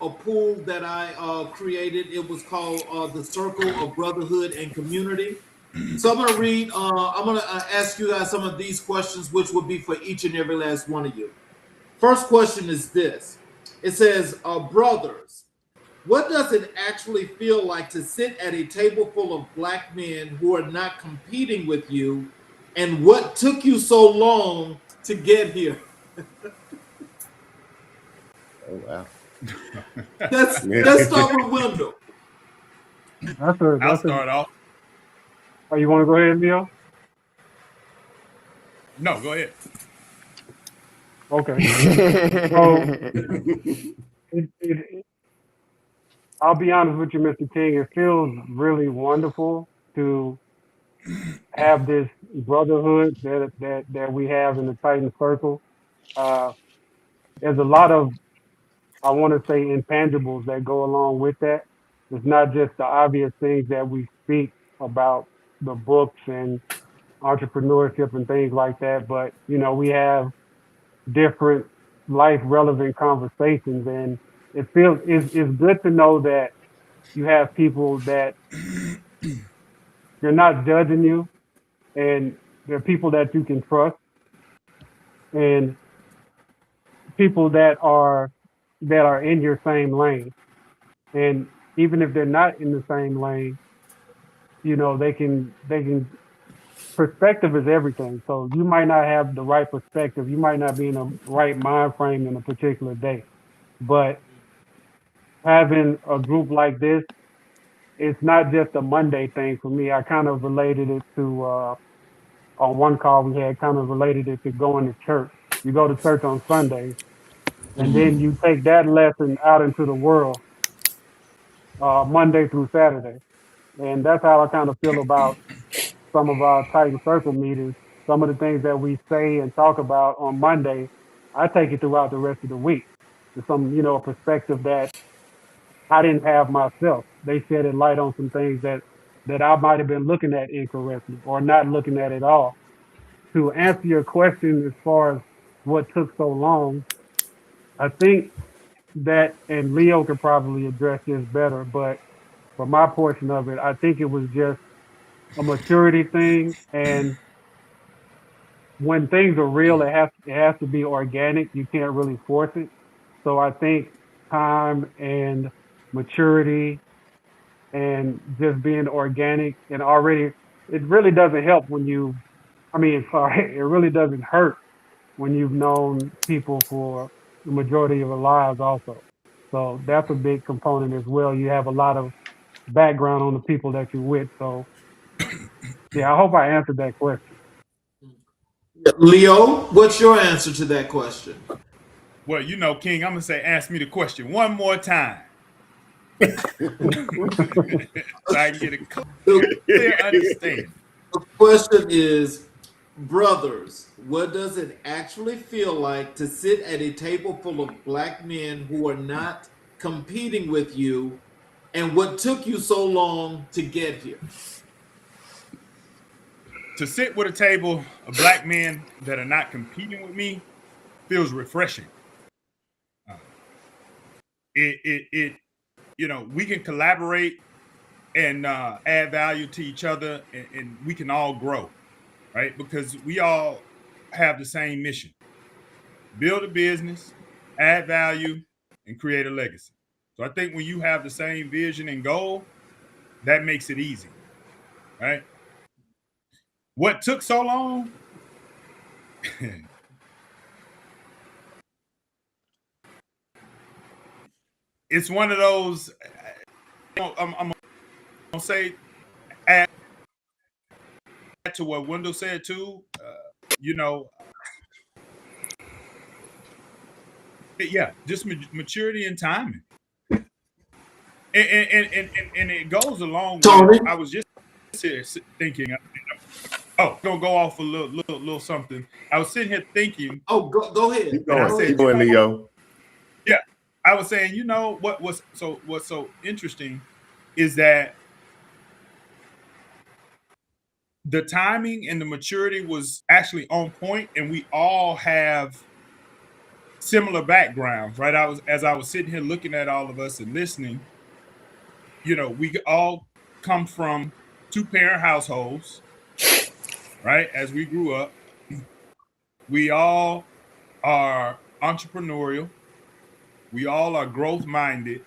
a pool that I created. It was called the Circle of Brotherhood and Community. So I'm going to ask you guys some of these questions, which will be for each and every last one of you. First question is this. It says, brothers, what does it actually feel like to sit at a table full of black men who are not competing with you? And what took you so long to get here? Oh, wow. Let's start with Wendell. I'll start off. Oh, you want to go ahead, Leo? No, go ahead. Okay. So I'll be honest with you, Mr. King. It feels really wonderful to have this brotherhood that we have in the Titan Circle. There's a lot of, I want to say, intangibles that go along with that. It's not just the obvious things that we speak about, the books and entrepreneurship and things like that, but we have different life relevant conversations, and it's good to know that you have people that they're not judging you, and they're people that you can trust, and people that are in your same lane. And even if they're not in the same lane, they can perspective is everything. So you might not have the right perspective. You might not be in the right mind frame in a particular day. But having a group like this, it's not just a Monday thing for me. I kind of related it to, on one call we had, kind of related it to going to church. You go to church on Sundays, and then you take that lesson out into the world Monday through Saturday. And that's how I kind of feel about some of our Titan Circle meetings. Some of the things that we say and talk about on Monday, I take it throughout the rest of the week. There's some, a perspective that I didn't have myself. They shed light on some things that I might have been looking at incorrectly or not looking at all. To answer your question as far as what took so long, I think that, and Leo could probably address this better, but for my portion of it, I think it was just a maturity thing. And when things are real, it has to be organic. You can't really force it. So I think time and maturity and just being organic, and already, it really doesn't help when it really doesn't hurt when you've known people for the majority of your lives also. So that's a big component as well. You have a lot of background on the people that you're with. So yeah, I hope I answered that question. Leo, what's your answer to that question? Well, King, I'm going to say, ask me the question one more time. So I can get a clear understanding. The question is, Brothers, what does it actually feel like to sit at a table full of black men who are not competing with you, and what took you so long to get here? To sit with a table of black men that are not competing with me feels refreshing. It you know, we can collaborate and add value to each other, and we can all grow, right? Because we all have the same mission: build a business, add value, and create a legacy. So I think when you have the same vision and goal, that makes it easy, right? What took so long? It's one of those. I'm gonna say, add to what Wendell said too. You know, yeah, just maturity and timing, and it goes along Tony? with. I was just here thinking. Oh, gonna go off a little something. I was sitting here thinking. Oh, go ahead. Keep And I going. said, Keep going, Leo. yeah, I was saying, you know, what's so interesting is that the timing and the maturity was actually on point, and we all have similar backgrounds, right? As I was sitting here looking at all of us and listening, you know, we all come from two-parent households, right? As we grew up, we all are entrepreneurial, we all are growth-minded,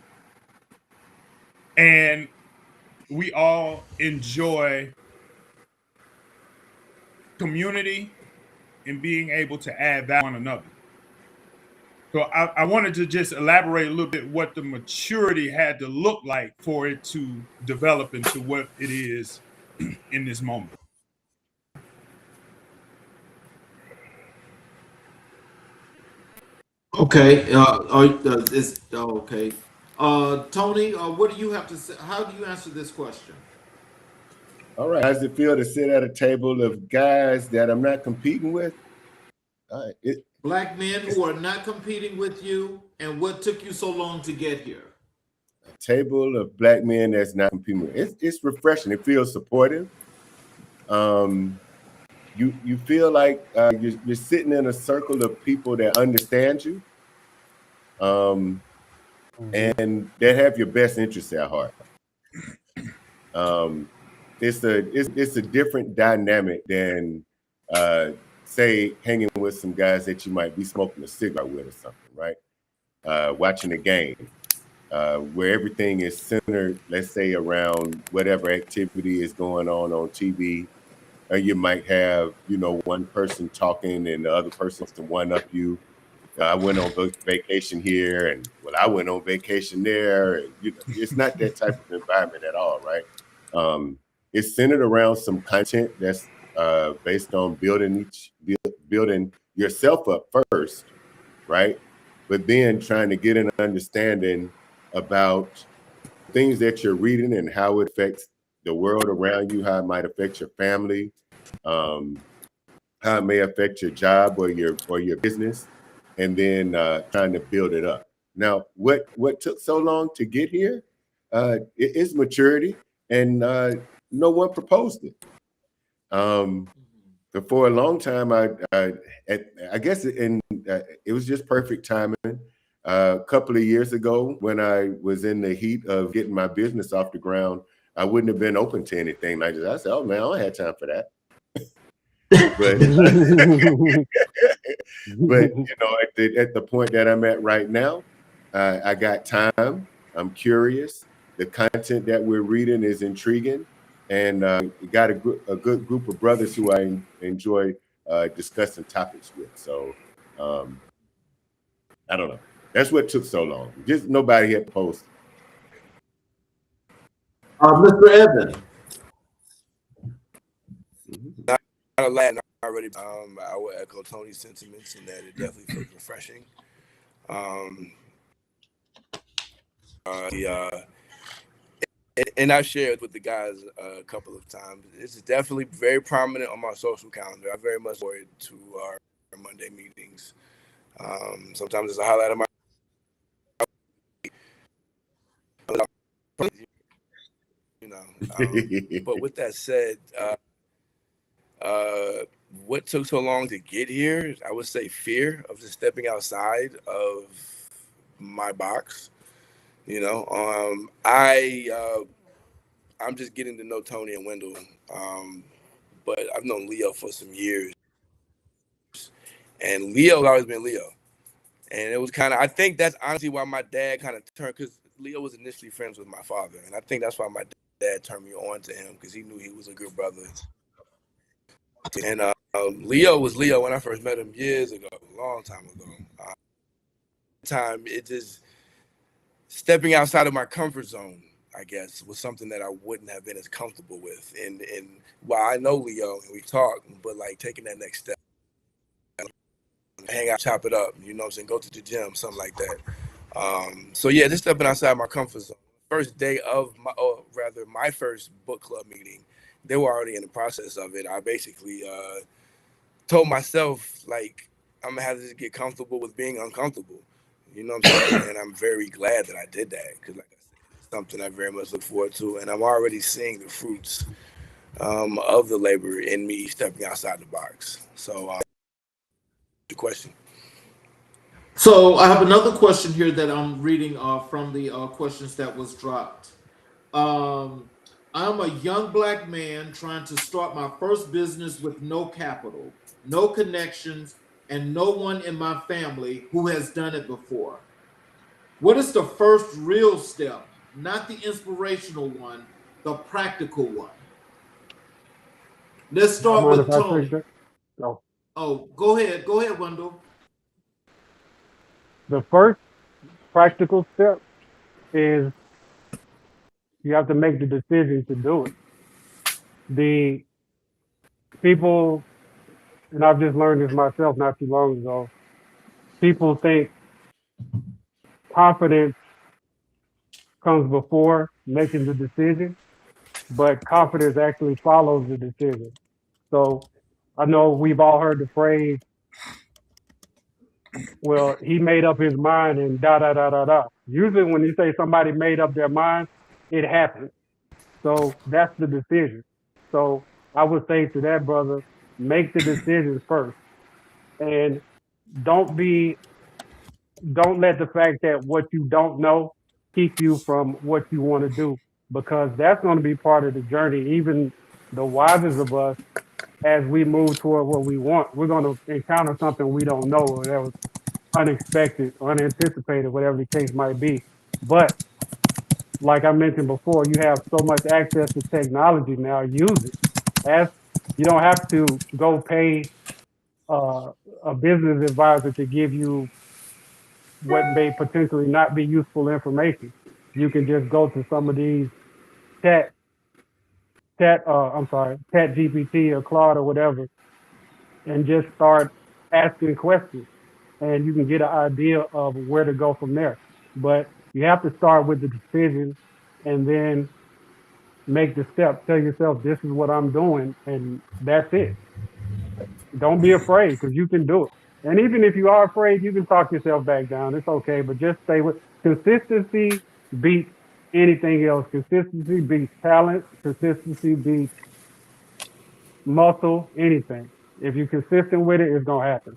and we all enjoy community and being able to add value to one another. So I wanted to just elaborate a little bit what the maturity had to look like for it to develop into what it is in this moment. Okay. Okay. Tony, what do you have to say? How do you answer this question? All right. How does it feel to sit at a table of guys that I'm not competing with? All right. Black men who are not competing with you, and what took you so long to get here? A table of black men that's not competing with. It's refreshing. It feels supportive. You feel like you're sitting in a circle of people that understand you, and that have your best interests at heart. It's a different dynamic than say hanging with some guys that you might be smoking a cigarette with or something, right? Watching a game where everything is centered, let's say, around whatever activity is going on TV. Or you might have, you know, one person talking and the other person wants to one up you. I went on vacation here, and well, I went on vacation there. And, you know, it's not that type of environment at all, right? It's centered around some content that's based on building yourself up first, right? But then trying to get an understanding about things that you're reading and how it affects the world around you, how it might affect your family, how it may affect your job or your business, and then trying to build it up. Now, what took so long to get here? It is maturity, and no one proposed it. For a long time, I guess it was just perfect timing. A couple of years ago, when I was in the heat of getting my business off the ground, I wouldn't have been open to anything like this. I said, "Oh man, I don't have time for that." But you know, at the point that I'm at right now, I got time. I'm curious. The content that we're reading is intriguing, and we got a good group of brothers who I enjoy discussing topics with. So I don't know. That's what took so long. Just nobody had posted. Mr. Evan. Not a lot, not already. I would echo Tony's sentiments in that it definitely feels refreshing. and I shared with the guys a couple of times. It's definitely very prominent on my social calendar. I very much look forward to our Monday meetings. Sometimes it's a highlight of my, you know. But with that said, what took so long to get here? I would say fear of just stepping outside of my box. You know, I'm just getting to know Tony and Wendell, but I've known Leo for some years, and Leo's always been Leo, and it was kind of, I think that's honestly why my dad kind of turned, because Leo was initially friends with my father, and I think that's why my dad turned me on to him, because he knew he was a good brother. And Leo was Leo when I first met him years ago, a long time ago. It just stepping outside of my comfort zone, I guess, was something that I wouldn't have been as comfortable with. And while I know Leo and we talk, but like taking that next step, hang out, chop it up, you know what I'm saying, go to the gym, something like that. So yeah, just stepping outside my comfort zone. First day of my first book club meeting, they were already in the process of it. I basically told myself, like, I'm gonna have to just get comfortable with being uncomfortable. You know what I'm saying? And I'm very glad that I did that, because like I said, it's something I very much look forward to, and I'm already seeing the fruits of the labor in me stepping outside the box. So the question. So I have another question here that I'm reading from the questions that was dropped. I'm a young black man trying to start my first business with no capital, no connections, and no one in my family who has done it before. What is the first real step? Not the inspirational one, the practical one. Let's start Mind with if I Tony. take that? Oh, Oh, go ahead. Go ahead, Wendell. the first practical step is you have to make the decision to do it. The people, and I've just learned this myself not too long ago, people think confidence comes before making the decision, but confidence actually follows the decision. So I know we've all heard the phrase, well, he made up his mind and da da da da da. Usually when you say somebody made up their mind, it happens. So that's the decision. So I would say to that brother, make the decision first. And don't let the fact that what you don't know keep you from what you want to do, because that's going to be part of the journey. Even the wisest of us, as we move toward what we want, we're going to encounter something we don't know, or that was unexpected or unanticipated, whatever the case might be. But like I mentioned before, you have so much access to technology now. Use it. You don't have to go pay a business advisor to give you what may potentially not be useful information. You can just go to some of these chat GPT or Claude or whatever, and just start asking questions, and you can get an idea of where to go from there. But you have to start with the decision, and then make the step. Tell yourself, this is what I'm doing, and that's it. Don't be afraid, because you can do it. And even if you are afraid, you can talk yourself back down. It's okay, but just stay with consistency. Beats anything else. Consistency beats talent. Consistency beats muscle. Anything. If you're consistent with it, it's gonna happen.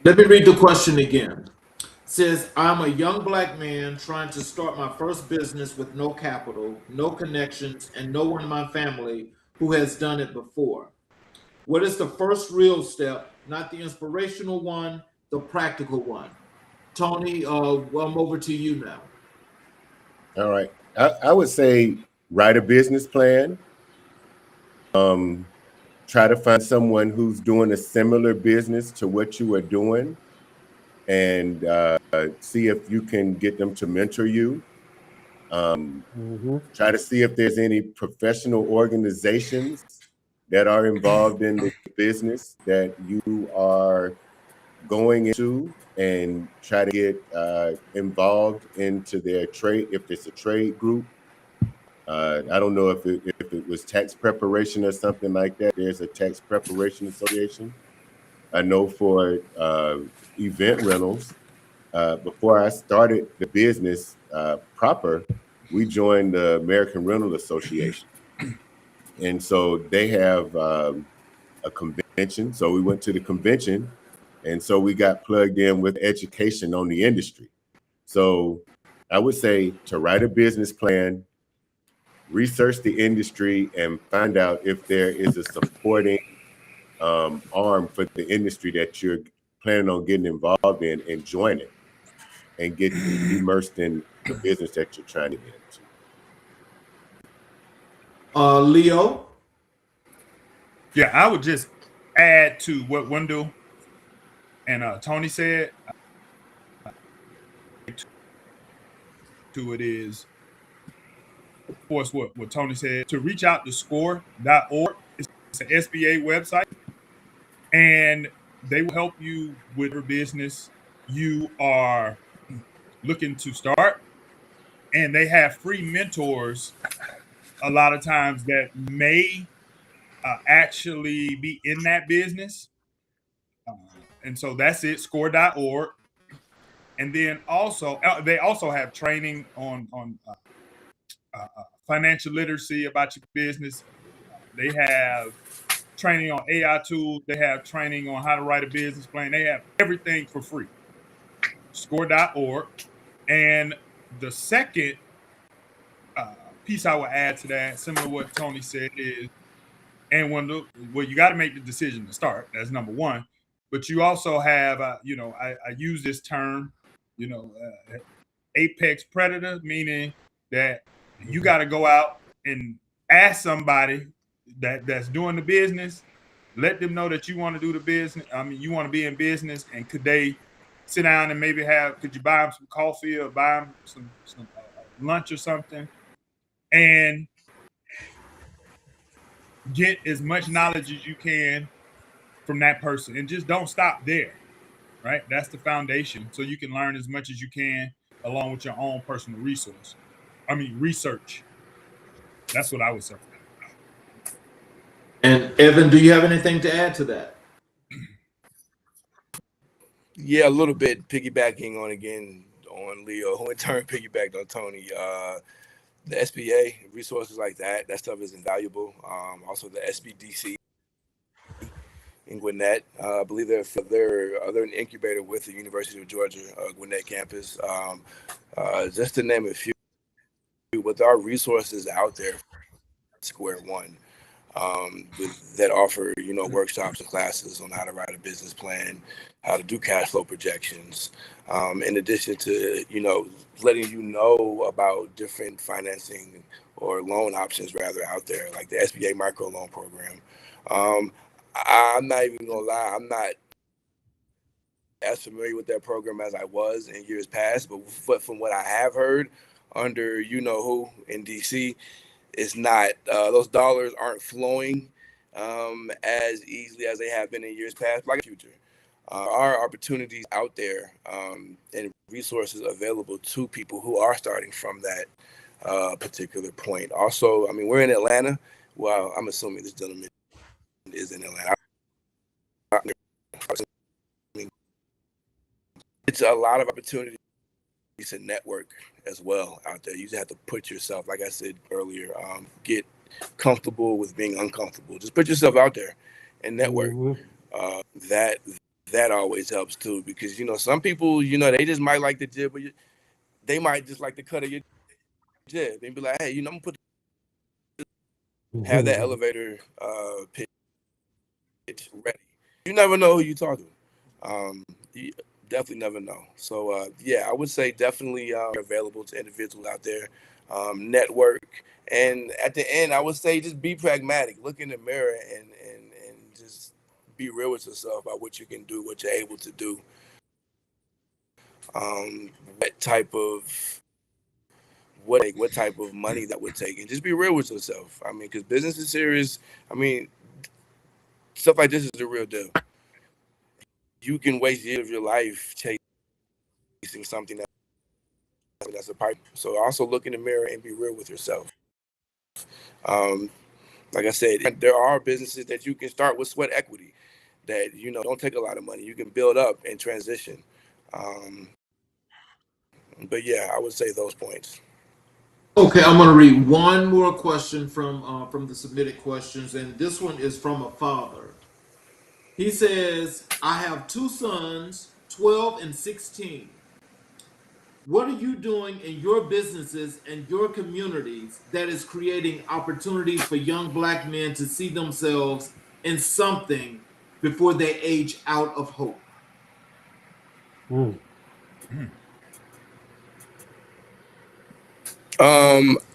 Let me read the question again. It says, I'm a young black man trying to start my first business with no capital, no connections, and no one in my family who has done it before. What is the first real step? Not the inspirational one, the practical one. Tony, I'm over to you now. All right. I would say write a business plan. Try to find someone who's doing a similar business to what you are doing, and see if you can get them to mentor you. Try to see if there's any professional organizations that are involved in the business that you are going into, and try to get involved into their trade, if it's a trade group, I don't know if it was tax preparation or something like that. There's a tax preparation association. I know for event rentals, before I started the business proper, we joined the American Rental Association. And so they have a convention. So we went to the convention, and so we got plugged in with education on the industry. So I would say to write a business plan, research the industry, and find out if there is a supporting arm for the industry that you're planning on getting involved in, and join it and get immersed in the business that you're trying to get into. Leo? Yeah, I would just add to what Wendell and Tony said. To it is, of course, what Tony said, to reach out to score.org. It's an SBA website, and they will help you with your business you are looking to start. And they have free mentors a lot of times that may actually be in that business. And so that's it, score.org. And then also, they also have training on financial literacy about your business. They have training on AI tools. They have training on how to write a business plan. They have everything for free. Score.org. And the second piece I would add to that, similar to what Tony said, is, and well, you got to make the decision to start. That's number one. But you also have, I use this term, apex predator, meaning that you got to go out and ask somebody that's doing the business, let them know that you want to do the business. I mean, you want to be in business, and could they sit down and maybe could you buy them some coffee or buy them some lunch or something, and get as much knowledge as you can from that person, and just don't stop there. Right? That's the foundation. So you can learn as much as you can along with your own personal research. That's what I would say. And Evan, do you have anything to add to that? Yeah, a little bit piggybacking on Leo, who in turn piggybacked on Tony. The SBA resources like that stuff is invaluable. Also the SBDC in Gwinnett. I believe they're an incubator with the University of Georgia Gwinnett campus. Just to name a few, with our resources out there, square one, that offer workshops and classes on how to write a business plan, how to do cash flow projections, in addition to letting you know about different financing or loan options rather out there, like the SBA micro loan program. I'm not even gonna lie, I'm not as familiar with that program as I was in years past, but from what I have heard under who in DC, it's not those dollars aren't flowing as easily as they have been in years past, like the future. Are opportunities out there and resources available to people who are starting from that particular point. Also, I mean, we're in Atlanta. Well, I'm assuming this gentleman is in Atlanta. It's a lot of opportunities to network as well out there. You just have to put yourself, like I said earlier, get comfortable with being uncomfortable. Just put yourself out there and network. That always helps too, because some people they just might like the jib, but they might just like the cut of your jib and be like, hey, I'm gonna have that elevator pitch ready. You never know who you talk to. You definitely never know. So yeah, I would say definitely available to individuals out there. Network, and at the end, I would say just be pragmatic. Look in the mirror and just be real with yourself about what you can do, what you're able to do. What type of money that would take, and just be real with yourself. I mean, because business is serious. I mean, stuff like this is the real deal. You can waste years of your life chasing something that's a pipe. So also look in the mirror and be real with yourself. Like I said, there are businesses that you can start with sweat equity that, don't take a lot of money. You can build up and transition. But yeah, I would say those points. Okay, I'm going to read one more question from the submitted questions, and this one is from a father. He says, "I have two sons, 12 and 16. What are you doing in your businesses and your communities that is creating opportunities for young Black men to see themselves in something before they age out of hope?" Mm.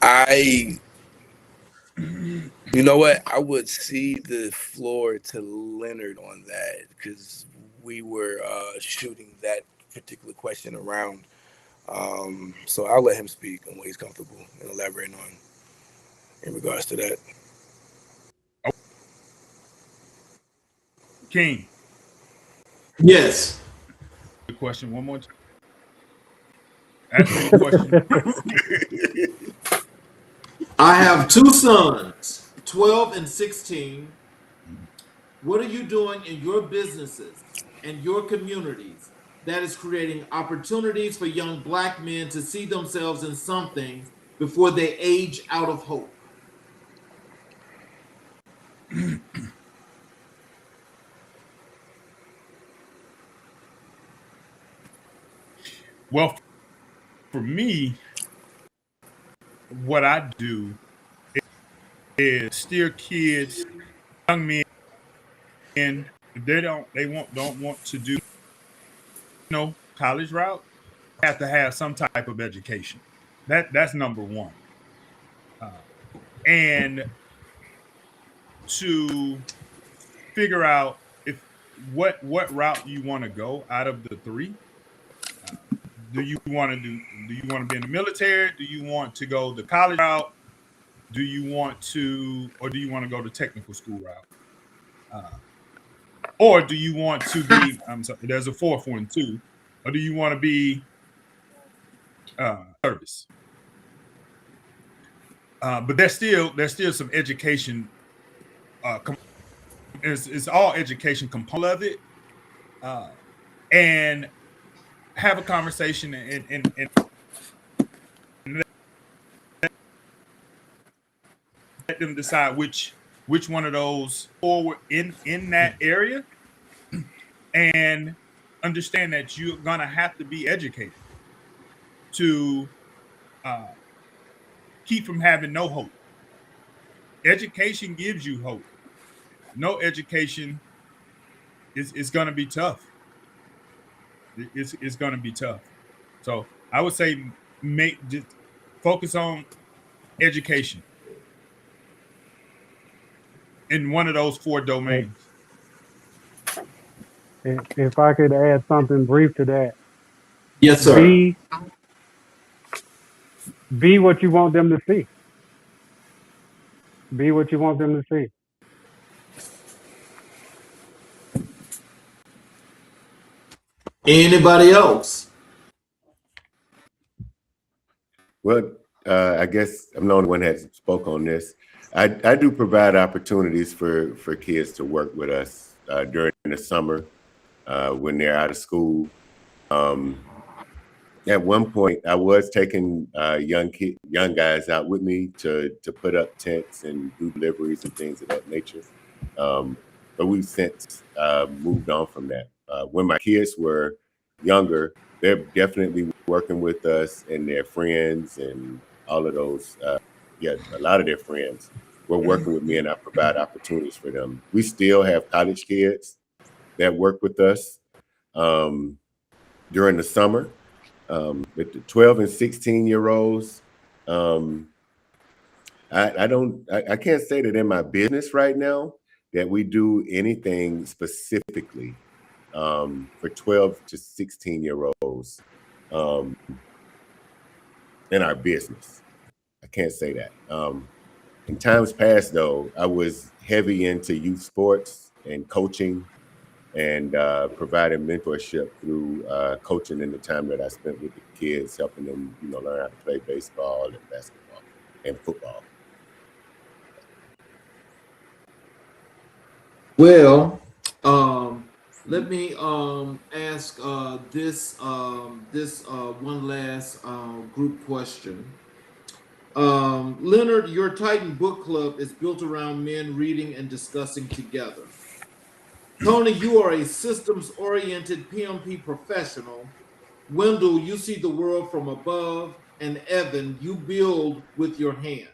I You know what? I would cede the floor to Leonard on that because we were shooting that particular question around. So I'll let him speak on what he's comfortable and elaborating on in regards to that. King, Yes. the question one more time. Ask me the question. I have two sons, 12 and 16. What are you doing in your businesses and your communities that is creating opportunities for young Black men to see themselves in something before they age out of hope? Well, for me, what I do is steer kids, young men, if they don't want to do college route, have to have some type of education. That's number one. And to figure out if what route you want to go out of the three. Do you want to be in the military? Do you want to go the college route? Or do you want to go the technical school route? Or do you want to be, I'm sorry, there's a fourth one too. Or do you want to be service? But there's still some education. It's all education component of it, and have a conversation and let them decide which one of those forward in that area, and understand that you're gonna have to be educated to keep from having no hope. Education gives you hope. No education is going to be tough. It's going to be tough. So I would say just focus on education in one of those four domains. If I could add something brief to that, Yes, sir. be what you want them to see. Be what you want them to see. Anybody else? Well, I guess I'm the only one that spoke on this. I do provide opportunities for kids to work with us during the summer when they're out of school. At one point, I was taking young guys out with me to put up tents and do deliveries and things of that nature. But we've since moved on from that. When my kids were younger, they're definitely working with us, and their friends and all of those. A lot of their friends were working with me, and I provide opportunities for them. We still have college kids that work with us during the summer. With the 12 and 16-year-olds, I can't say that in my business right now that we do anything specifically for 12 to 16-year-olds in our business. I can't say that. In times past, though, I was heavy into youth sports and coaching and providing mentorship through coaching in the time that I spent with the kids, helping them, learn how to play baseball and basketball and football. Well, let me ask this one last group question. Leonard, your Titan book club is built around men reading and discussing together. Tony, you are a systems-oriented PMP professional. Wendell, you see the world from above, and Evan, you build with your hands.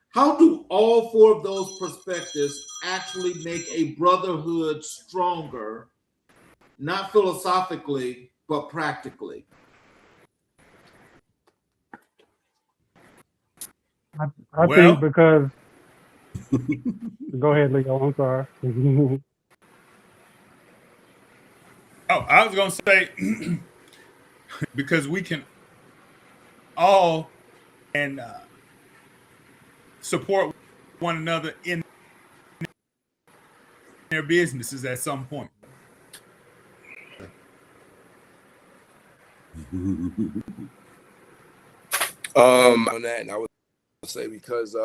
How do all four of those perspectives actually make a brotherhood stronger, not philosophically, but practically? I think Well, because go ahead, Leo. I'm sorry. I was gonna say because we can all and support one another in their businesses at some point. On that, and I would say because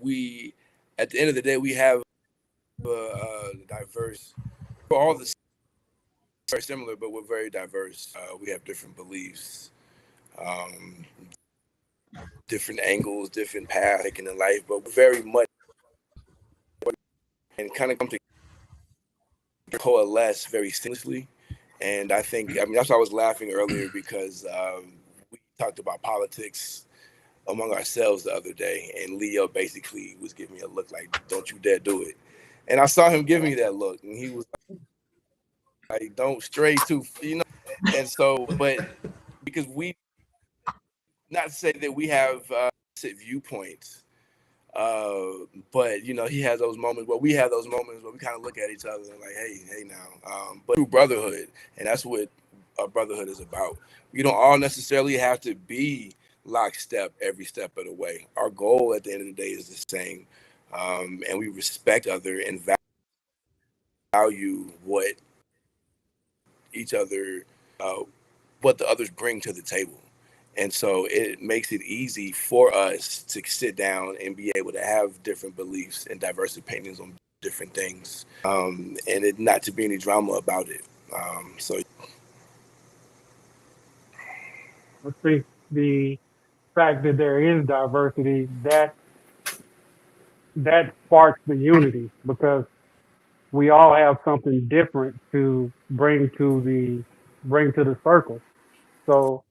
we, at the end of the day, we have diverse. We're all very similar, but we're very diverse. We have different beliefs, um, different angles, different paths taken in life, but we're very much and kind of come to coalesce very seamlessly. And I think, I mean, that's why I was laughing earlier because we talked about politics among ourselves the other day, and Leo basically was giving me a look like, "Don't you dare do it." And I saw him give me that look, and he was like, "Don't stray too," And so, but because we, not to say that we have viewpoints, but he has those moments where we have those moments where we kind of look at each other and like, hey now, but through brotherhood, and that's what a brotherhood is about. We don't all necessarily have to be lockstep every step of the way. Our goal at the end of the day is the same, and we respect other and value what each other, what the others bring to the table. And so it makes it easy for us to sit down and be able to have different beliefs and diverse opinions on different things, and it not to be any drama about it. So I think the fact that there is diversity that sparks the unity because we all have something different to bring to the circle. So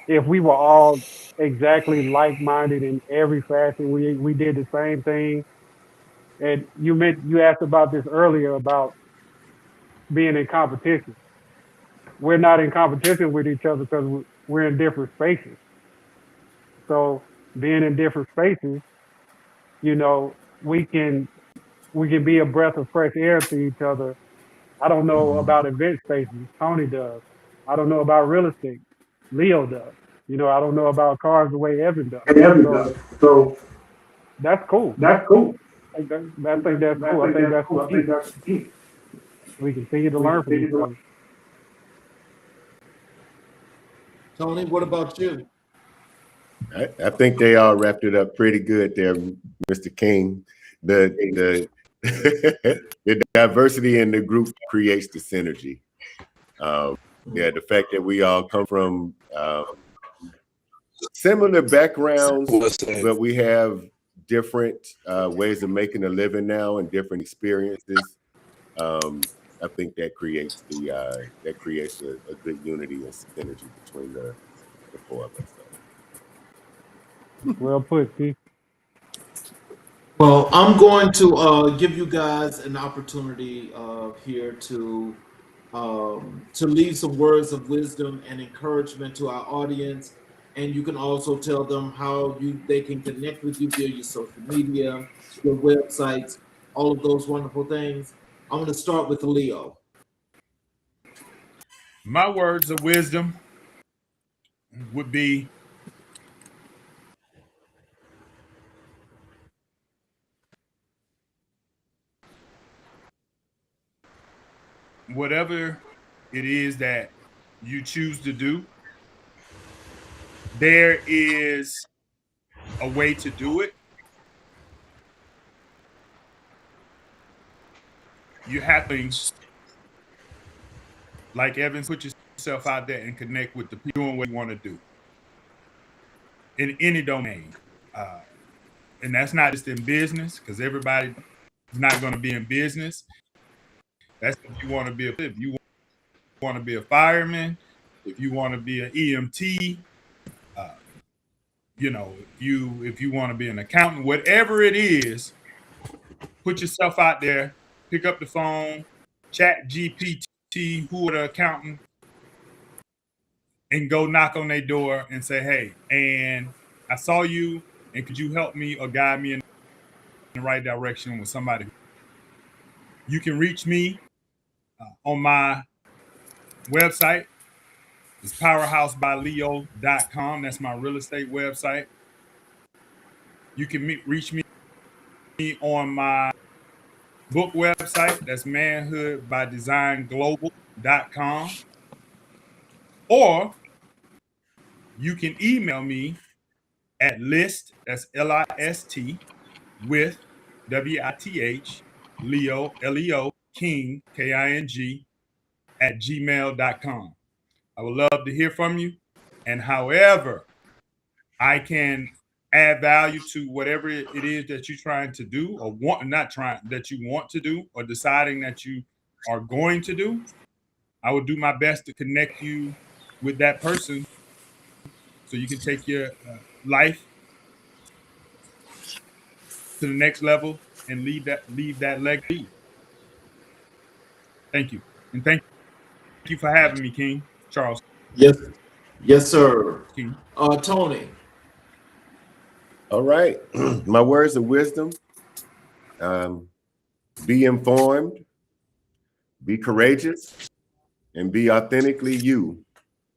if we were all exactly like-minded in every fashion, we did the same thing. And you asked about this earlier about being in competition. We're not in competition with each other because we're in different spaces. So being in different spaces, you know, we can we can be a breath of fresh air to each other. I don't know about event spaces. Tony does. I don't know about real estate. Leo does. I don't know about cars the way Evan does. So So that's cool. that's cool. I think that's cool. I think that's the I think key. that's the key. We continue to We learn from continue each to learn. other. Tony, what about you? I think they all wrapped it up pretty good there, Mr. King. The the diversity in the group creates the synergy. The fact that we all come from similar backgrounds, but we have different ways of making a living now and different experiences. I think that creates a good unity and synergy between the four of us. Well put, Keith. Well, I'm going to give you guys an opportunity here to leave some words of wisdom and encouragement to our audience, and you can also tell them how they can connect with you via your social media, your websites, all of those wonderful things. I'm going to start with Leo. My words of wisdom would be whatever it is that you choose to do, there is a way to do it. you have to, like Evans, put yourself out there and connect with the people doing what you want to do in any domain. And that's not just in business, because everybody is not going to be in business. That's if you want to be a fireman, if you want to be an EMT, if you want to be an accountant, whatever it is, put yourself out there, pick up the phone, chat GPT, who are the accountant, and go knock on their door and say, hey, and I saw you, and could you help me or guide me in the right direction with somebody? You can reach me on my website. It's powerhousebyleo.com. That's my real estate website. You can reach me on my book website. That's manhoodbyDesignGlobal.com. Or you can email me at list, that's LIST, with WITH, Leo, LEO, King, KING, at gmail.com. I would love to hear from you. And however I can add value to whatever it is that you're trying to do, or that you want to do, or deciding that you are going to do, I will do my best to connect you with that person so you can take your life to the next level and leave that legacy. Thank you. And thank you for having me, King Charles. Yes, sir. King. Tony. All right. My words of wisdom. Be informed, be courageous, and be authentically you.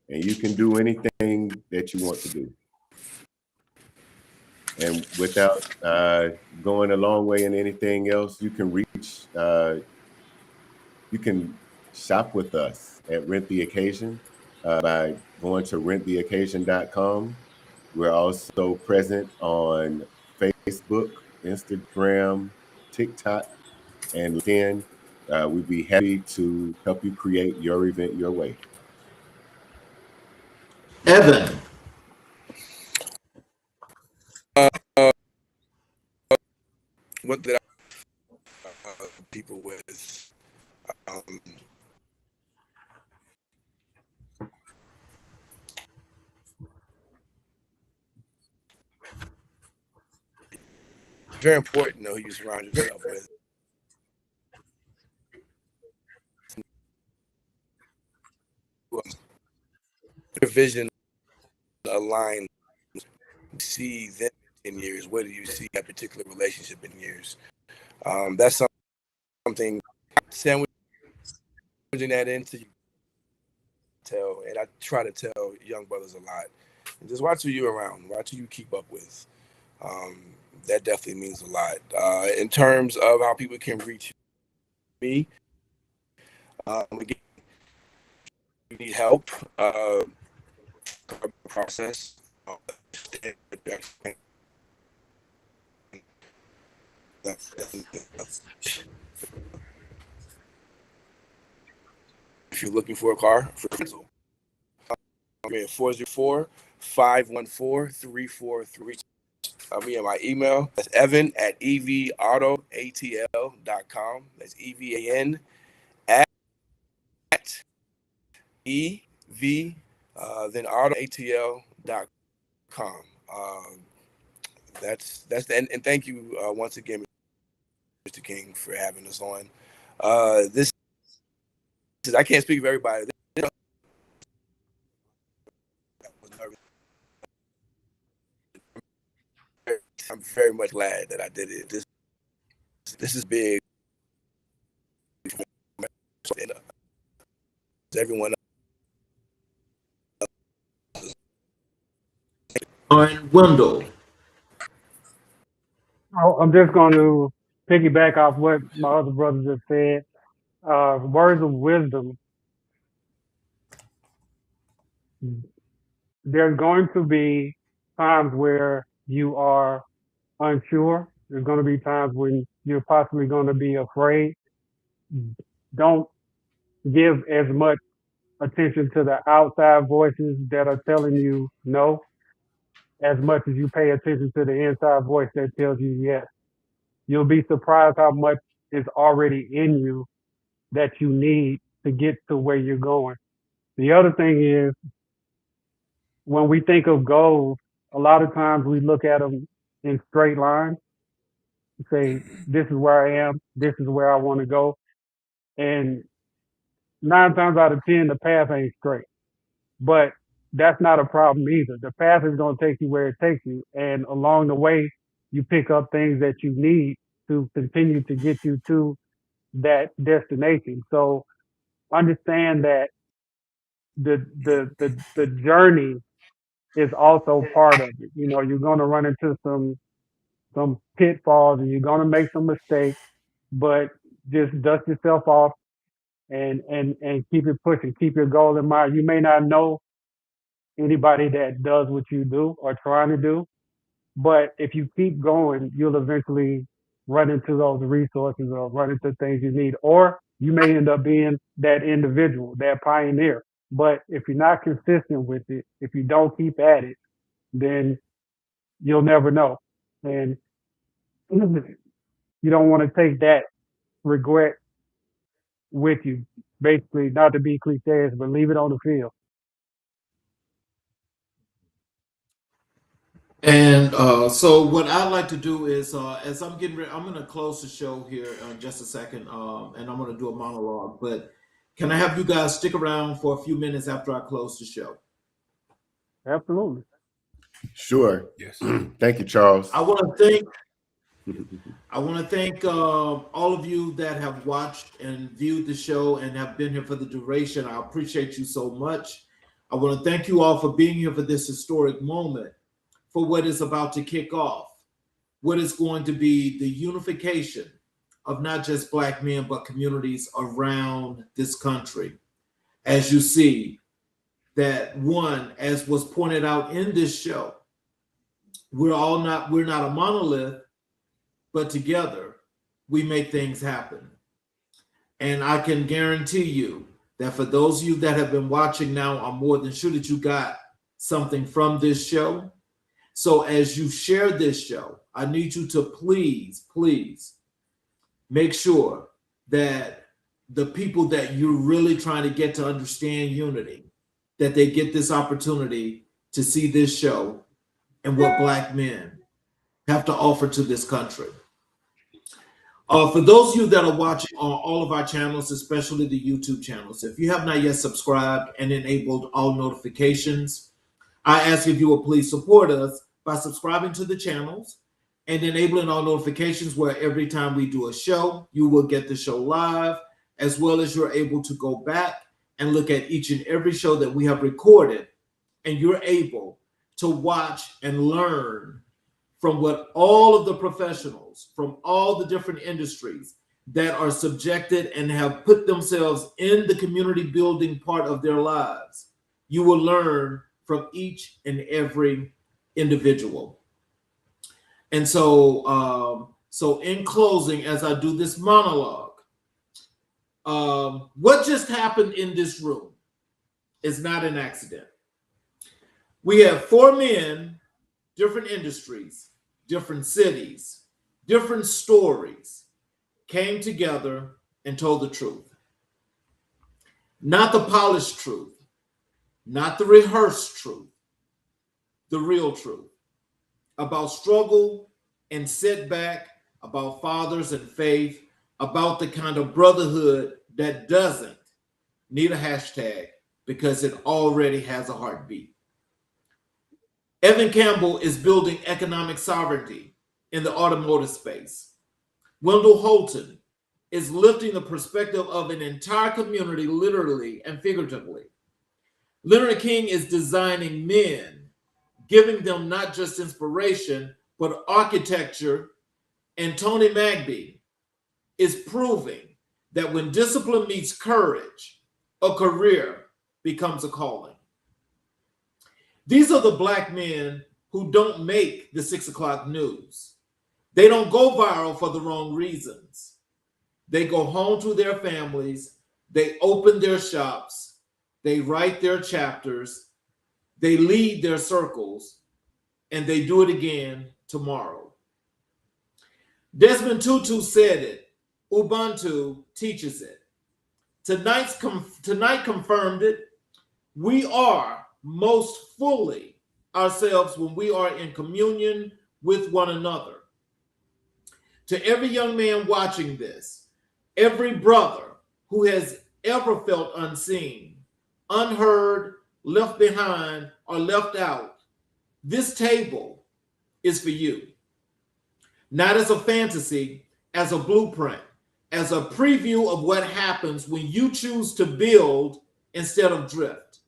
And you can do anything that you want to do. And without going a long way in anything else, you can you can shop with us at Rent the Occasion by going to renttheoccasion.com. We're also present on Facebook, Instagram, TikTok, and LinkedIn. We'd be happy to help you create your event your way. Evan. What did I people with? Very important to know who you surround yourself with. Your vision align. See them in years. Where do you see that particular relationship in years? That's something sandwiching that into you. And I try to tell young brothers a lot. And just watch who you're around. Watch who you keep up with. That definitely means a lot. In terms of how people can reach me, again, you need help. Process. If you're looking for a car for rental, I'm in 404-514-3433. Me and my email. That's Evan at evautoatl.com. That's EVAN at EV then autoatl.com. That's and thank you once again, Mr. King, for having us on. This is, I can't speak for everybody. I'm very much glad that I did it. This is big. Everyone And Wendell. I'm just going to piggyback off what my other brothers have said. Words of wisdom. There's going to be times where you are unsure. There's going to be times when you're possibly going to be afraid. don't give as much attention to the outside voices that are telling you no as much as you pay attention to the inside voice that tells you yes. You'll be surprised how much is already in you that you need to get to where you're going. The other thing is, when we think of goals, a lot of times we look at them in straight lines, say, this is where I am, this is where I want to go. And 9 times out of 10, the path ain't straight. But that's not a problem either. The path is going to take you where it takes you. And along the way, you pick up things that you need to continue to get you to that destination. So understand that the journey is also part of it. You know, you're going to run into some pitfalls and you're going to make some mistakes, but just dust yourself off and keep it pushing. Keep your goal in mind. You may not know anybody that does what you do or trying to do, but if you keep going, you'll eventually run into those resources or run into things you need, or you may end up being that individual, that pioneer. But if you're not consistent with it, if you don't keep at it, then you'll never know. And you don't want to take that regret with you. Basically, not to be cliches, but leave it on the field. And so what I'd like to do is, as I'm getting ready, I'm going to close the show here in just a second, and I'm going to do a monologue. But can I have you guys stick around for a few minutes after I close the show? Absolutely. Sure. Yes. Thank you, Charles. I want to thank all of you that have watched and viewed the show and have been here for the duration. I appreciate you so much. I want to thank you all for being here for this historic moment, for what is about to kick off, what is going to be the unification of not just Black men, but communities around this country. As you see, that one, as was pointed out in this show, we're not a monolith, but together we make things happen. And I can guarantee you that for those of you that have been watching now, I'm more than sure that you got something from this show. So as you share this show, I need you to please make sure that the people that you're really trying to get to understand unity, that they get this opportunity to see this show and what Black men have to offer to this country. For those of you that are watching on all of our channels, especially the YouTube channels, if you have not yet subscribed and enabled all notifications, I ask if you will please support us by subscribing to the channels and enabling all notifications, where every time we do a show, you will get the show live, as well as you're able to go back and look at each and every show that we have recorded, and you're able to watch and learn from what all of the professionals from all the different industries that are subjected and have put themselves in the community building part of their lives. You will learn from each and every individual. And so, so in closing, as I do this monologue, what just happened in this room is not an accident. We have 4 men, different industries, different cities, different stories, came together and told the truth. Not the polished truth, not the rehearsed truth, the real truth about struggle and setback, about fathers and faith, about the kind of brotherhood that doesn't need a hashtag because it already has a heartbeat. Evan Campbell is building economic sovereignty in the automotive space. Wendell Holton is lifting the perspective of an entire community, literally and figuratively. Leonard King is designing men, giving them not just inspiration, but architecture. And Tony Magby is proving that when discipline meets courage, a career becomes a calling. These are the Black men who don't make the 6 o'clock news. They don't go viral for the wrong reasons. They go home to their families, they open their shops, they write their chapters, they lead their circles, and they do it again tomorrow. Desmond Tutu said it. Ubuntu teaches it. Tonight confirmed it. We are most fully ourselves when we are in communion with one another. To every young man watching this, every brother who has ever felt unseen, unheard, left behind, or left out, this table is for you. Not as a fantasy, as a blueprint, as a preview of what happens when you choose to build instead of drift.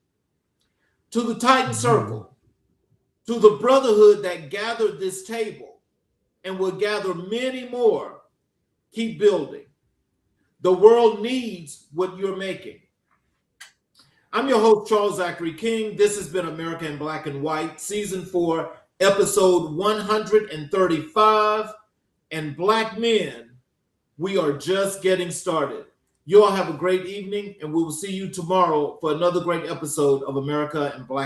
To the Titan Circle, to the brotherhood that gathered this table and will gather many more, keep building. The world needs what you're making. I'm your host, Charles Zachary King. This has been America in Black and White, Season 4, Episode 135. And Black men, we are just getting started. You all have a great evening, and we will see you tomorrow for another great episode of America in Black